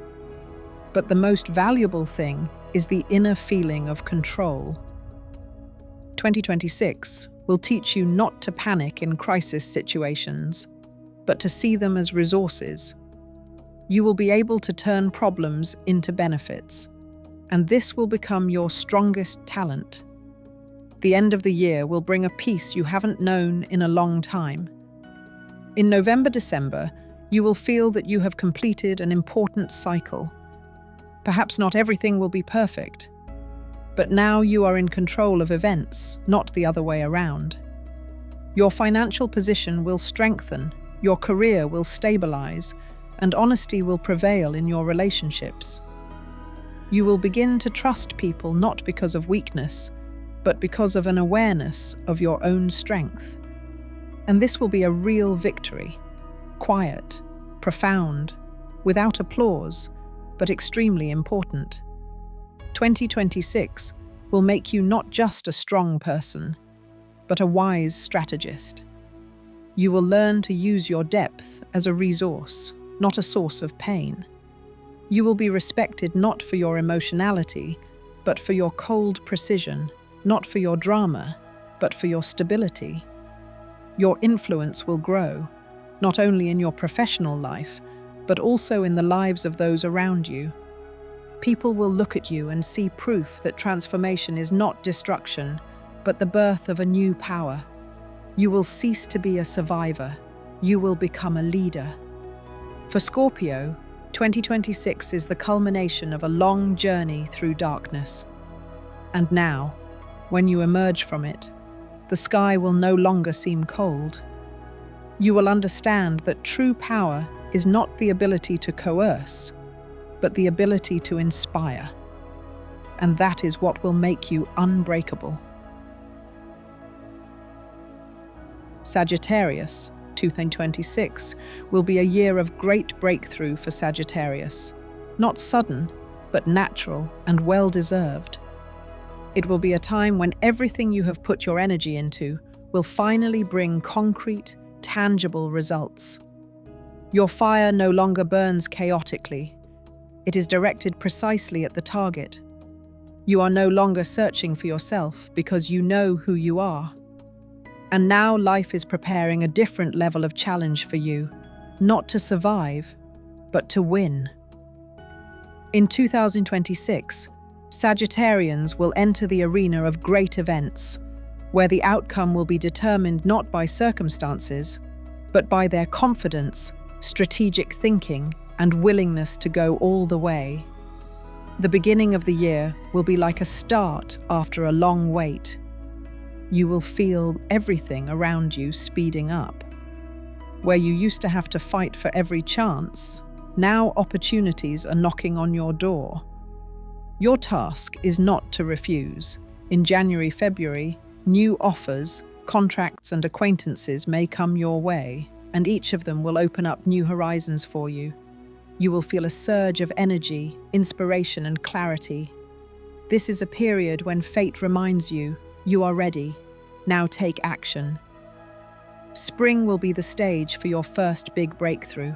But the most valuable thing is the inner feeling of control. 2026 will teach you not to panic in crisis situations, but to see them as resources. You will be able to turn problems into benefits, and this will become your strongest talent. The end of the year will bring a peace you haven't known in a long time. In November-December, you will feel that you have completed an important cycle. Perhaps not everything will be perfect, but now you are in control of events, not the other way around. Your financial position will strengthen, your career will stabilize, and honesty will prevail in your relationships. You will begin to trust people not because of weakness, but because of an awareness of your own strength. And this will be a real victory, quiet, profound, without applause, but extremely important. 2026 will make you not just a strong person, but a wise strategist. You will learn to use your depth as a resource, not a source of pain. You will be respected not for your emotionality, but for your cold precision, not for your drama, but for your stability. Your influence will grow, not only in your professional life, but also in the lives of those around you. People will look at you and see proof that transformation is not destruction, but the birth of a new power. You will cease to be a survivor. You will become a leader. For Scorpio, 2026 is the culmination of a long journey through darkness. And now, when you emerge from it, the sky will no longer seem cold. You will understand that true power is not the ability to coerce, but the ability to inspire. And that is what will make you unbreakable. Sagittarius, 2026, will be a year of great breakthrough for Sagittarius. Not sudden, but natural and well-deserved. It will be a time when everything you have put your energy into will finally bring concrete, tangible results. Your fire no longer burns chaotically. It is directed precisely at the target. You are no longer searching for yourself because you know who you are. And now life is preparing a different level of challenge for you, not to survive, but to win. In 2026, Sagittarians will enter the arena of great events, where the outcome will be determined not by circumstances, but by their confidence, strategic thinking, and willingness to go all the way. The beginning of the year will be like a start after a long wait. You will feel everything around you speeding up. Where you used to have to fight for every chance, now opportunities are knocking on your door. Your task is not to refuse. In January, February, new offers, contracts, and acquaintances may come your way, and each of them will open up new horizons for you. You will feel a surge of energy, inspiration, and clarity. This is a period when fate reminds you, you are ready. Now take action. Spring will be the stage for your first big breakthrough.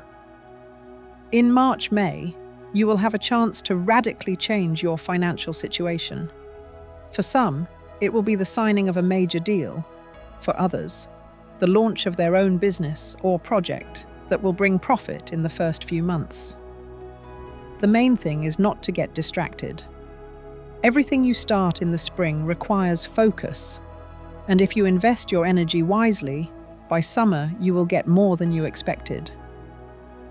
In March, May, you will have a chance to radically change your financial situation. For some, it will be the signing of a major deal. For others, the launch of their own business or project that will bring profit in the first few months. The main thing is not to get distracted. Everything you start in the spring requires focus, and if you invest your energy wisely, by summer you will get more than you expected.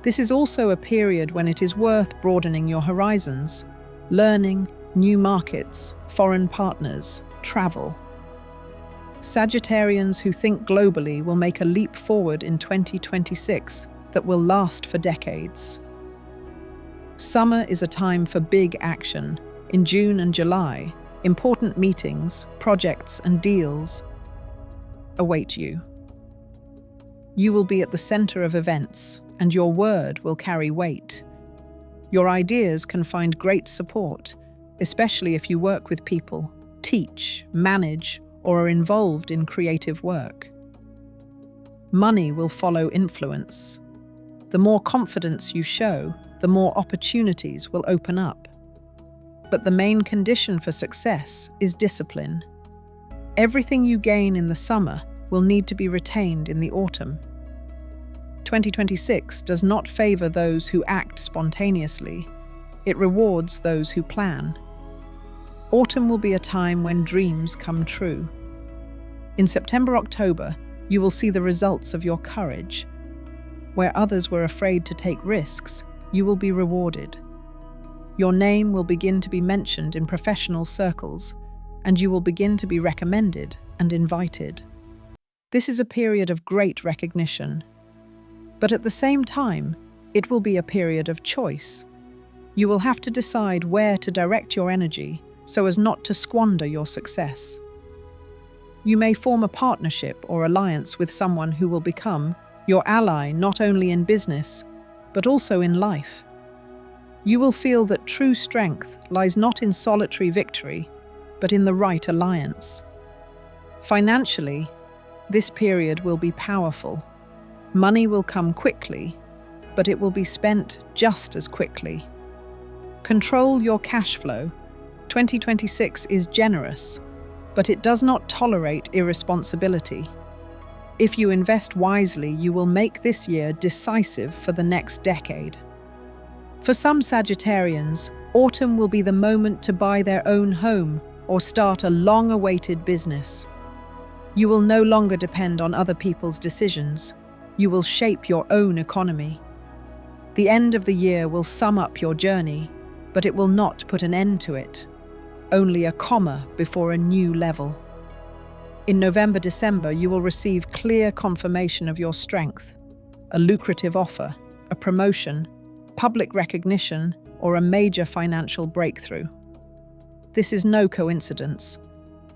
This is also a period when it is worth broadening your horizons, learning, new markets, foreign partners, travel. Sagittarians who think globally will make a leap forward in 2026 that will last for decades. Summer is a time for big action. In June and July, important meetings, projects, and deals await you. You will be at the center of events, and your word will carry weight. Your ideas can find great support, especially if you work with people, teach, manage, or are involved in creative work. Money will follow influence. The more confidence you show, the more opportunities will open up. But the main condition for success is discipline. Everything you gain in the summer will need to be retained in the autumn. 2026 does not favor those who act spontaneously. It rewards those who plan. Autumn will be a time when dreams come true. In September-October, you will see the results of your courage. Where others were afraid to take risks, you will be rewarded. Your name will begin to be mentioned in professional circles, and you will begin to be recommended and invited. This is a period of great recognition. But at the same time, it will be a period of choice. You will have to decide where to direct your energy so as not to squander your success. You may form a partnership or alliance with someone who will become your ally not only in business, but also in life. You will feel that true strength lies not in solitary victory, but in the right alliance. Financially, this period will be powerful. Money will come quickly, but it will be spent just as quickly. Control your cash flow. 2026 is generous, but it does not tolerate irresponsibility. If you invest wisely, you will make this year decisive for the next decade. For some Sagittarians, autumn will be the moment to buy their own home or start a long-awaited business. You will no longer depend on other people's decisions. You will shape your own economy. The end of the year will sum up your journey, but it will not put an end to it. Only a comma before a new level. In November-December, you will receive clear confirmation of your strength, a lucrative offer, a promotion, public recognition, or a major financial breakthrough. This is no coincidence.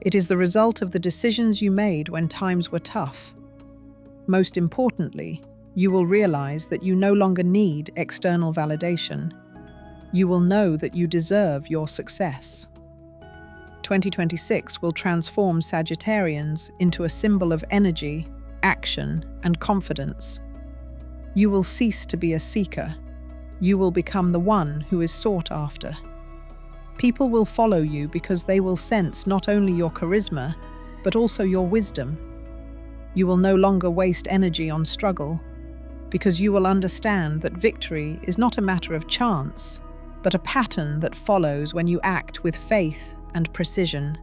It is the result of the decisions you made when times were tough. Most importantly, you will realize that you no longer need external validation. You will know that you deserve your success. 2026 will transform Sagittarians into a symbol of energy, action, and confidence. You will cease to be a seeker. You will become the one who is sought after. People will follow you because they will sense not only your charisma, but also your wisdom. You will no longer waste energy on struggle, because you will understand that victory is not a matter of chance, but a pattern that follows when you act with faith and precision.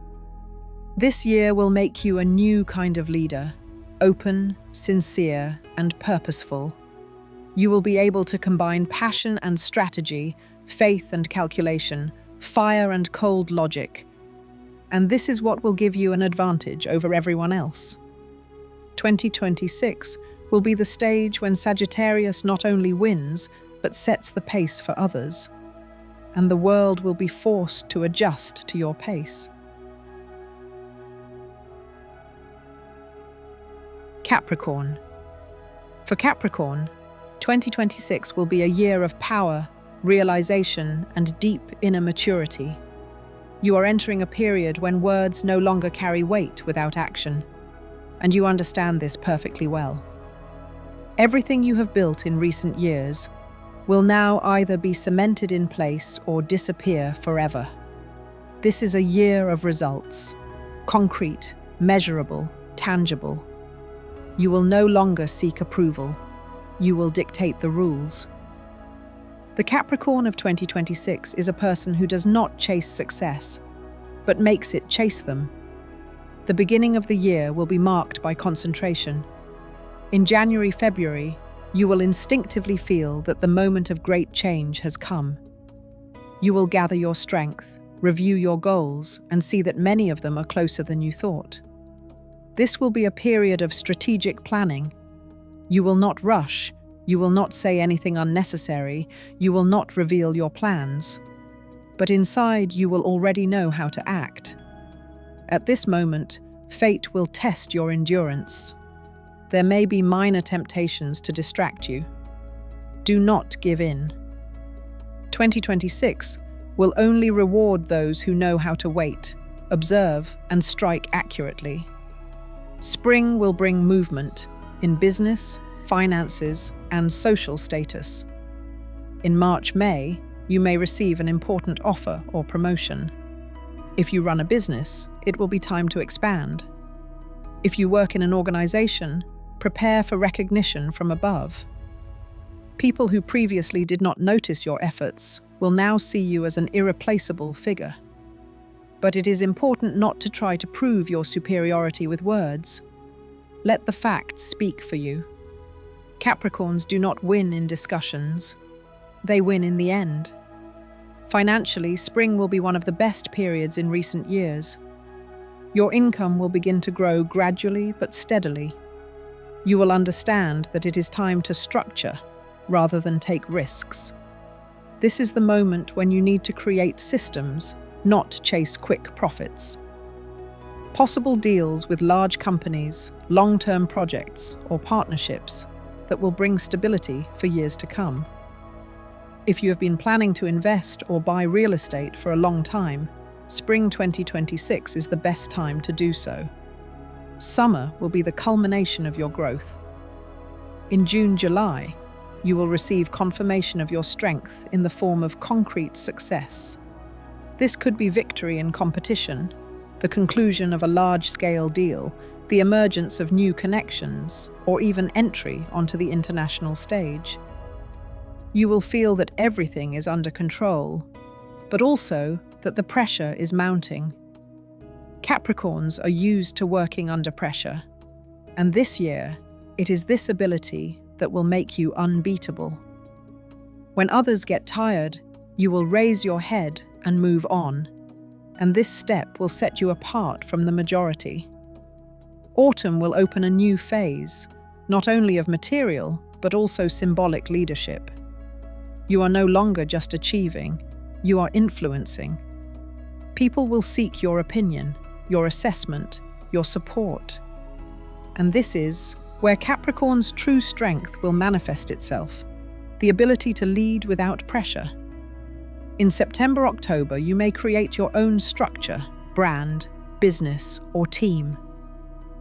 This year will make you a new kind of leader, open, sincere, and purposeful. You will be able to combine passion and strategy, faith and calculation, fire and cold logic. And this is what will give you an advantage over everyone else. 2026 will be the stage when Sagittarius not only wins, but sets the pace for others. And the world will be forced to adjust to your pace. Capricorn. For Capricorn, 2026 will be a year of power, realization, and deep inner maturity. You are entering a period when words no longer carry weight without action, and you understand this perfectly well. Everything you have built in recent years will now either be cemented in place or disappear forever. This is a year of results, concrete, measurable, tangible. You will no longer seek approval. You will dictate the rules. The Capricorn of 2026 is a person who does not chase success, but makes it chase them. The beginning of the year will be marked by concentration. In January-February, you will instinctively feel that the moment of great change has come. You will gather your strength, review your goals, and see that many of them are closer than you thought. This will be a period of strategic planning. You will not rush, you will not say anything unnecessary, you will not reveal your plans. But inside, you will already know how to act. At this moment, fate will test your endurance. There may be minor temptations to distract you. Do not give in. 2026 will only reward those who know how to wait, observe, and strike accurately. Spring will bring movement in business, finances, and social status. In March-May, you may receive an important offer or promotion. If you run a business, it will be time to expand. If you work in an organization, prepare for recognition from above. People who previously did not notice your efforts will now see you as an irreplaceable figure. But it is important not to try to prove your superiority with words. Let the facts speak for you. Capricorns do not win in discussions. They win in the end. Financially, spring will be one of the best periods in recent years. Your income will begin to grow gradually but steadily. You will understand that it is time to structure rather than take risks. This is the moment when you need to create systems, not chase quick profits. Possible deals with large companies, long-term projects, or partnerships that will bring stability for years to come. If you have been planning to invest or buy real estate for a long time, spring 2026 is the best time to do so. Summer will be the culmination of your growth. In June-July, You will receive confirmation of your strength in the form of concrete success. This could be victory in competition, the conclusion of a large-scale deal, the emergence of new connections, or even entry onto the international stage. You will feel that everything is under control, but also that the pressure is mounting. Capricorns are used to working under pressure, and this year, it is this ability that will make you unbeatable. When others get tired, you will raise your head and move on, and this step will set you apart from the majority. Autumn will open a new phase, not only of material, but also symbolic leadership. You are no longer just achieving, you are influencing. People will seek your opinion, your assessment, your support. And this is where Capricorn's true strength will manifest itself, the ability to lead without pressure. In September-October, you may create your own structure, brand, business, or team.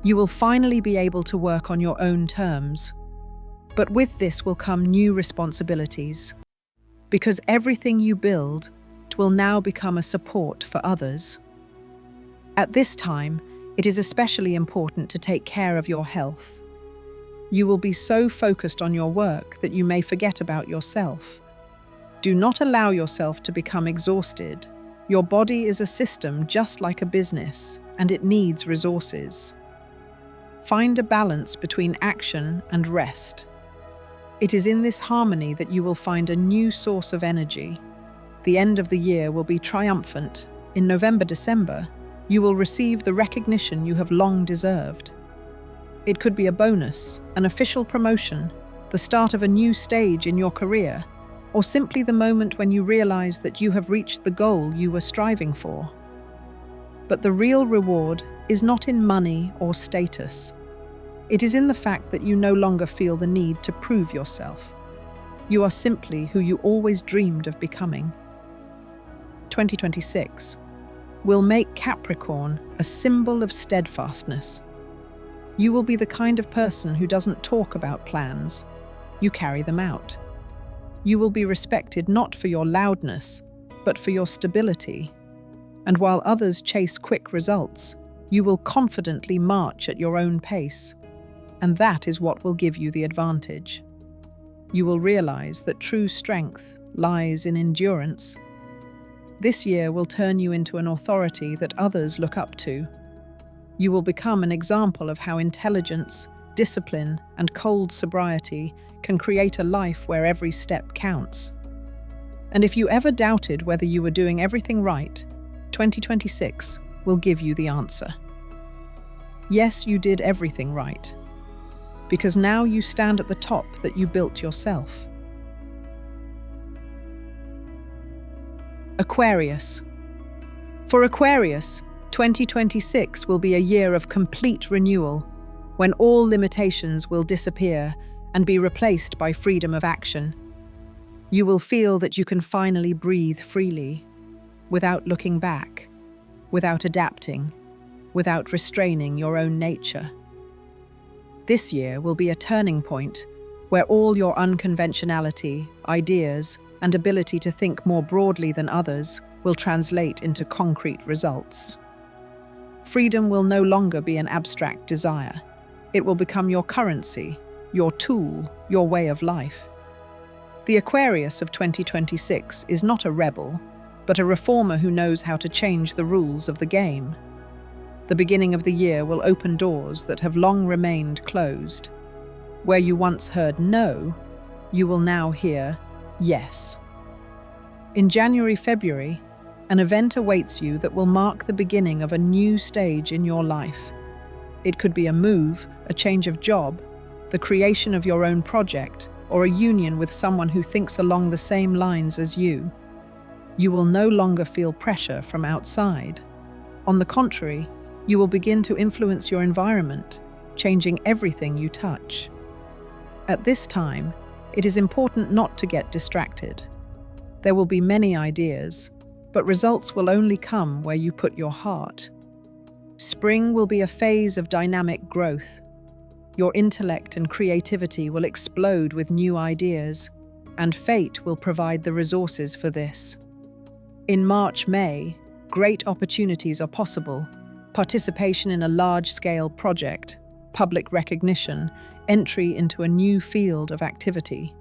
You will finally be able to work on your own terms. But with this will come new responsibilities, because everything you build will now become a support for others. At this time, it is especially important to take care of your health. You will be so focused on your work that you may forget about yourself. Do not allow yourself to become exhausted. Your body is a system just like a business, and it needs resources. Find a balance between action and rest. It is in this harmony that you will find a new source of energy. The end of the year will be triumphant. In November-December, you will receive the recognition you have long deserved. It could be a bonus, an official promotion, the start of a new stage in your career, or simply the moment when you realize that you have reached the goal you were striving for. But the real reward is not in money or status. It is in the fact that you no longer feel the need to prove yourself. You are simply who you always dreamed of becoming. 2026 will make Capricorn a symbol of steadfastness. You will be the kind of person who doesn't talk about plans, you carry them out. You will be respected not for your loudness, but for your stability. And while others chase quick results, you will confidently march at your own pace. And that is what will give you the advantage. You will realize that true strength lies in endurance. This year will turn you into an authority that others look up to. You will become an example of how intelligence, discipline, and cold sobriety can create a life where every step counts. And if you ever doubted whether you were doing everything right, 2026 will give you the answer. Yes, you did everything right, because now you stand at the top that you built yourself. Aquarius. For Aquarius, 2026 will be a year of complete renewal, when all limitations will disappear and be replaced by freedom of action. You will feel that you can finally breathe freely, without looking back, without adapting, without restraining your own nature. This year will be a turning point where all your unconventionality, ideas, and ability to think more broadly than others will translate into concrete results. Freedom will no longer be an abstract desire. It will become your currency, your tool, your way of life. The Aquarius of 2026 is not a rebel, but a reformer who knows how to change the rules of the game. The beginning of the year will open doors that have long remained closed. Where you once heard no, you will now hear yes. In January-February, an event awaits you that will mark the beginning of a new stage in your life. It could be a move, a change of job, the creation of your own project, or a union with someone who thinks along the same lines as you. You will no longer feel pressure from outside. On the contrary, you will begin to influence your environment, changing everything you touch. At this time, it is important not to get distracted. There will be many ideas, but results will only come where you put your heart. Spring will be a phase of dynamic growth. Your intellect and creativity will explode with new ideas, and fate will provide the resources for this. In March-May, great opportunities are possible: participation in a large-scale project, public recognition, entry into a new field of activity.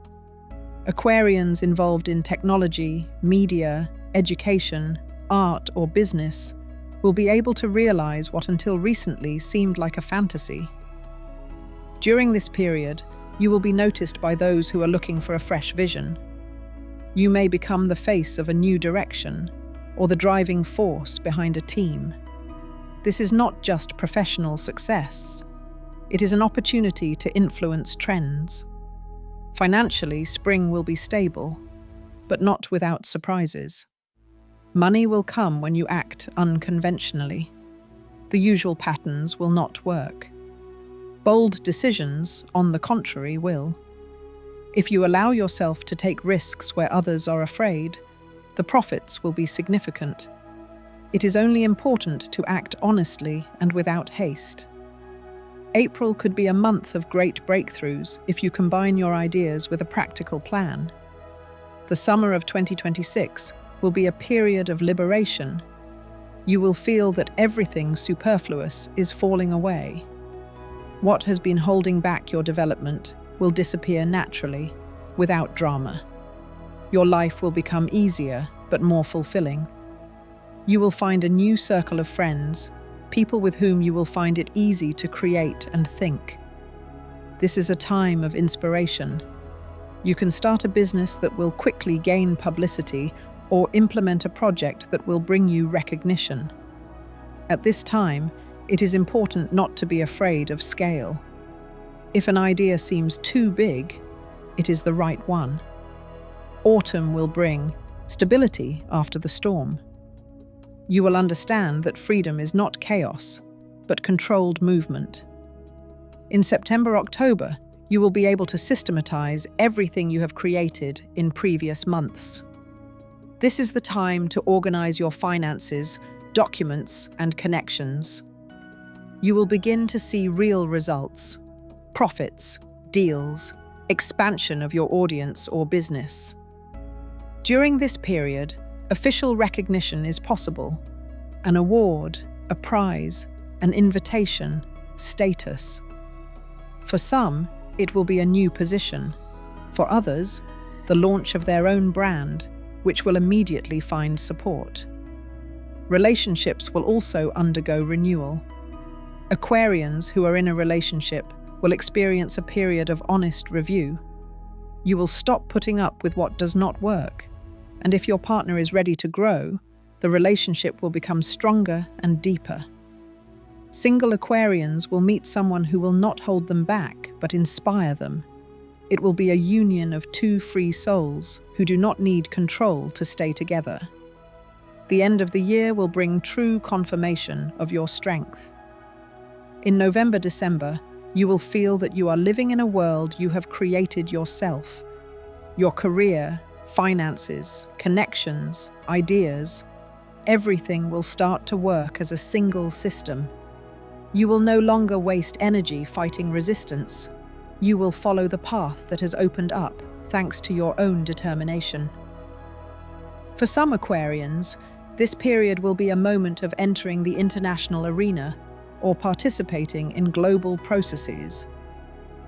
Aquarians involved in technology, media, education, art, or business will be able to realize what until recently seemed like a fantasy. During this period, you will be noticed by those who are looking for a fresh vision. You may become the face of a new direction or the driving force behind a team. This is not just professional success. It is an opportunity to influence trends. Financially, spring will be stable, but not without surprises. Money will come when you act unconventionally. The usual patterns will not work. Bold decisions, on the contrary, will. If you allow yourself to take risks where others are afraid, the profits will be significant. It is only important to act honestly and without haste. April could be a month of great breakthroughs if you combine your ideas with a practical plan. The summer of 2026 will be a period of liberation. You will feel that everything superfluous is falling away. What has been holding back your development will disappear naturally, without drama. Your life will become easier, but more fulfilling. You will find a new circle of friends, people with whom you will find it easy to create and think. This is a time of inspiration. You can start a business that will quickly gain publicity or implement a project that will bring you recognition. At this time, it is important not to be afraid of scale. If an idea seems too big, it is the right one. Autumn will bring stability after the storm. You will understand that freedom is not chaos, but controlled movement. In September-October, you will be able to systematize everything you have created in previous months. This is the time to organize your finances, documents, and connections. You will begin to see real results: profits, deals, expansion of your audience or business. During this period, official recognition is possible: an award, a prize, an invitation, status. For some, it will be a new position. For others, the launch of their own brand, which will immediately find support. Relationships will also undergo renewal. Aquarians who are in a relationship will experience a period of honest review. You will stop putting up with what does not work, and if your partner is ready to grow, the relationship will become stronger and deeper. Single Aquarians will meet someone who will not hold them back, but inspire them. It will be a union of two free souls who do not need control to stay together. The end of the year will bring true confirmation of your strength. In November-December, you will feel that you are living in a world you have created yourself. Your career, finances, connections, ideas, everything will start to work as a single system. You will no longer waste energy fighting resistance. You will follow the path that has opened up thanks to your own determination. For some Aquarians, this period will be a moment of entering the international arena or participating in global processes.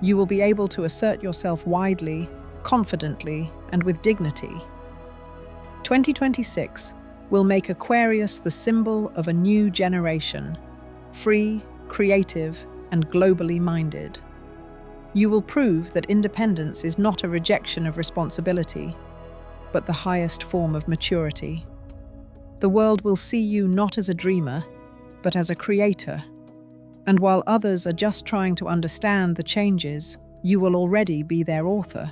You will be able to assert yourself widely, confidently, and with dignity. 2026 will make Aquarius the symbol of a new generation, free, creative, and globally minded. You will prove that independence is not a rejection of responsibility, but the highest form of maturity. The world will see you not as a dreamer, but as a creator. And while others are just trying to understand the changes, you will already be their author.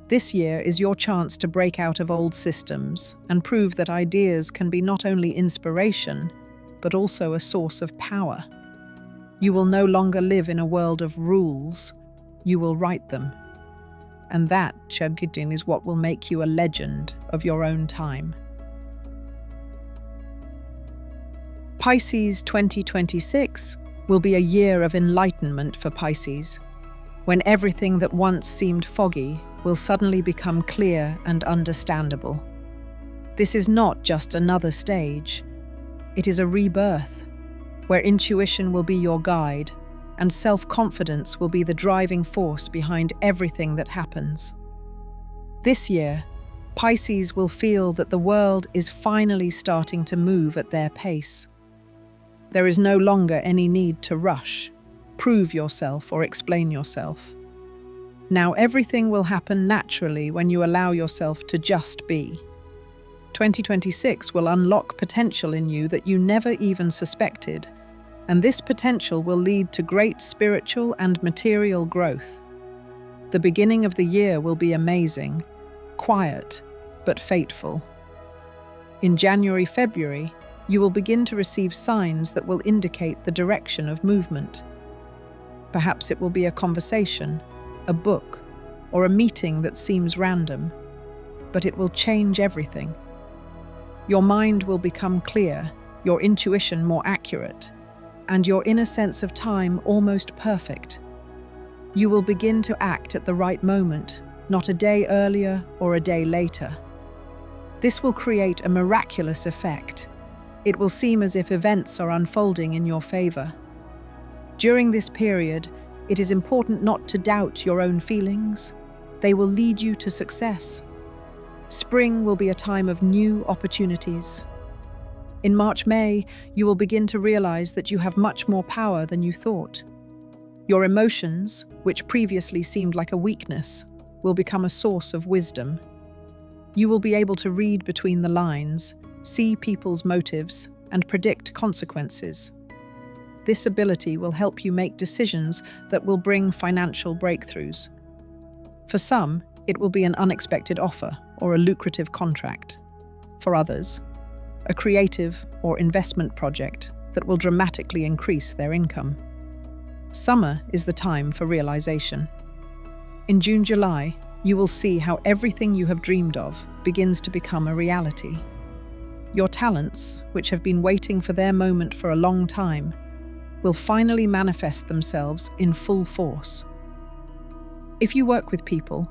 This year is your chance to break out of old systems and prove that ideas can be not only inspiration, but also a source of power. You will no longer live in a world of rules, you will write them. And that, Sagittarius, is what will make you a legend of your own time. Pisces 2026 will be a year of enlightenment for Pisces, when everything that once seemed foggy will suddenly become clear and understandable. This is not just another stage. It is a rebirth, where intuition will be your guide and self-confidence will be the driving force behind everything that happens. This year, Pisces will feel that the world is finally starting to move at their pace. There is no longer any need to rush, prove yourself, or explain yourself. Now everything will happen naturally when you allow yourself to just be. 2026 will unlock potential in you that you never even suspected, and this potential will lead to great spiritual and material growth. The beginning of the year will be amazing, quiet, but fateful. In January-February, you will begin to receive signs that will indicate the direction of movement. Perhaps it will be a conversation, a book, or a meeting that seems random, but it will change everything. Your mind will become clear, your intuition more accurate, and your inner sense of time almost perfect. You will begin to act at the right moment, not a day earlier or a day later. This will create a miraculous effect. It will seem as if events are unfolding in your favor. During this period, it is important not to doubt your own feelings. They will lead you to success. Spring will be a time of new opportunities. In March-May, you will begin to realize that you have much more power than you thought. Your emotions, which previously seemed like a weakness, will become a source of wisdom. You will be able to read between the lines, see people's motives, and predict consequences. This ability will help you make decisions that will bring financial breakthroughs. For some, it will be an unexpected offer or a lucrative contract. For others, a creative or investment project that will dramatically increase their income. Summer is the time for realization. In June-July, you will see how everything you have dreamed of begins to become a reality. Your talents, which have been waiting for their moment for a long time, will finally manifest themselves in full force. If you work with people,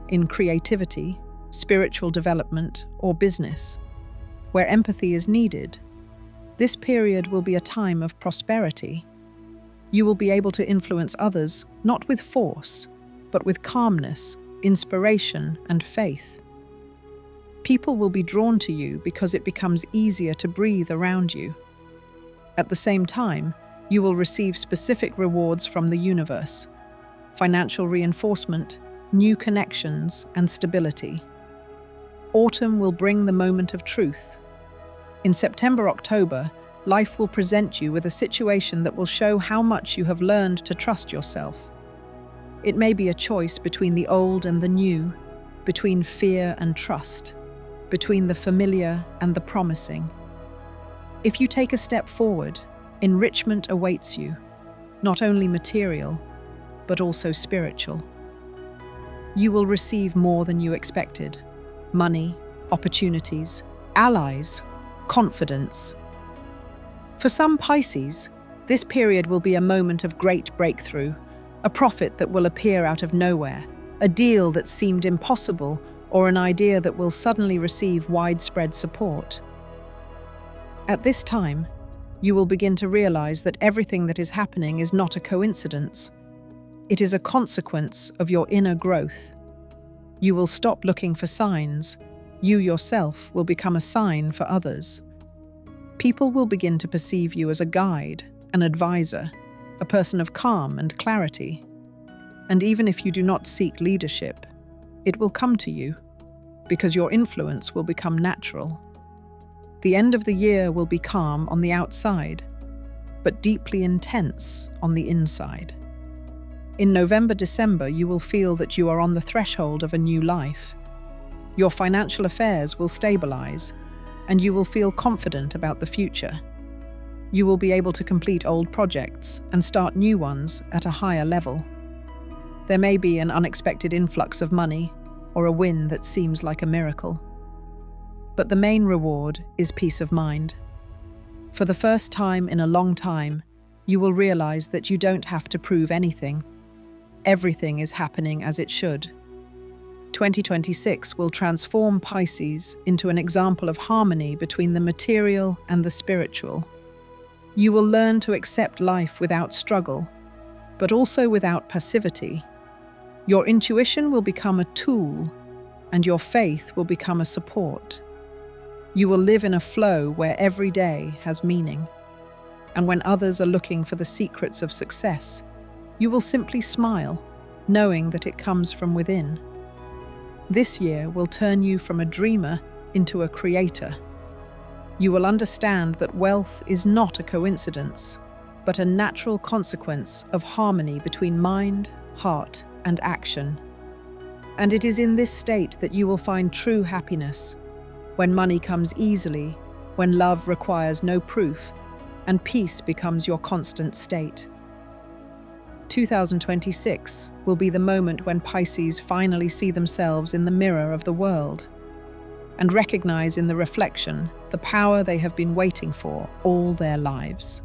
in creativity, spiritual development, or business, where empathy is needed, this period will be a time of prosperity. You will be able to influence others not with force, but with calmness, inspiration, and faith. People will be drawn to you because it becomes easier to breathe around you. At the same time, you will receive specific rewards from the universe: financial reinforcement, new connections, and stability. Autumn will bring the moment of truth. In September-October, life will present you with a situation that will show how much you have learned to trust yourself. It may be a choice between the old and the new, between fear and trust, between the familiar and the promising. If you take a step forward, enrichment awaits you, not only material, but also spiritual. You will receive more than you expected: money, opportunities, allies, confidence. For some Pisces, this period will be a moment of great breakthrough, a profit that will appear out of nowhere, a deal that seemed impossible, or an idea that will suddenly receive widespread support. At this time, you will begin to realize that everything that is happening is not a coincidence. It is a consequence of your inner growth. You will stop looking for signs. You yourself will become a sign for others. People will begin to perceive you as a guide, an advisor, a person of calm and clarity. And even if you do not seek leadership, it will come to you, because your influence will become natural. The end of the year will be calm on the outside, but deeply intense on the inside. In November-December, you will feel that you are on the threshold of a new life. Your financial affairs will stabilize, and you will feel confident about the future. You will be able to complete old projects and start new ones at a higher level. There may be an unexpected influx of money or a win that seems like a miracle. But the main reward is peace of mind. For the first time in a long time, You will realize that you don't have to prove anything. Everything is happening as it should. 2026 will transform Pisces into an example of harmony between the material and the spiritual. You will learn to accept life without struggle, but also without passivity. Your intuition will become a tool, and your faith will become a support. You will live in a flow where every day has meaning. And when others are looking for the secrets of success, you will simply smile, knowing that it comes from within. This year will turn you from a dreamer into a creator. You will understand that wealth is not a coincidence, but a natural consequence of harmony between mind, heart, and action. And it is in this state that you will find true happiness, when money comes easily, when love requires no proof, and peace becomes your constant state. 2026 will be the moment when Pisces finally see themselves in the mirror of the world and recognize in the reflection the power they have been waiting for all their lives.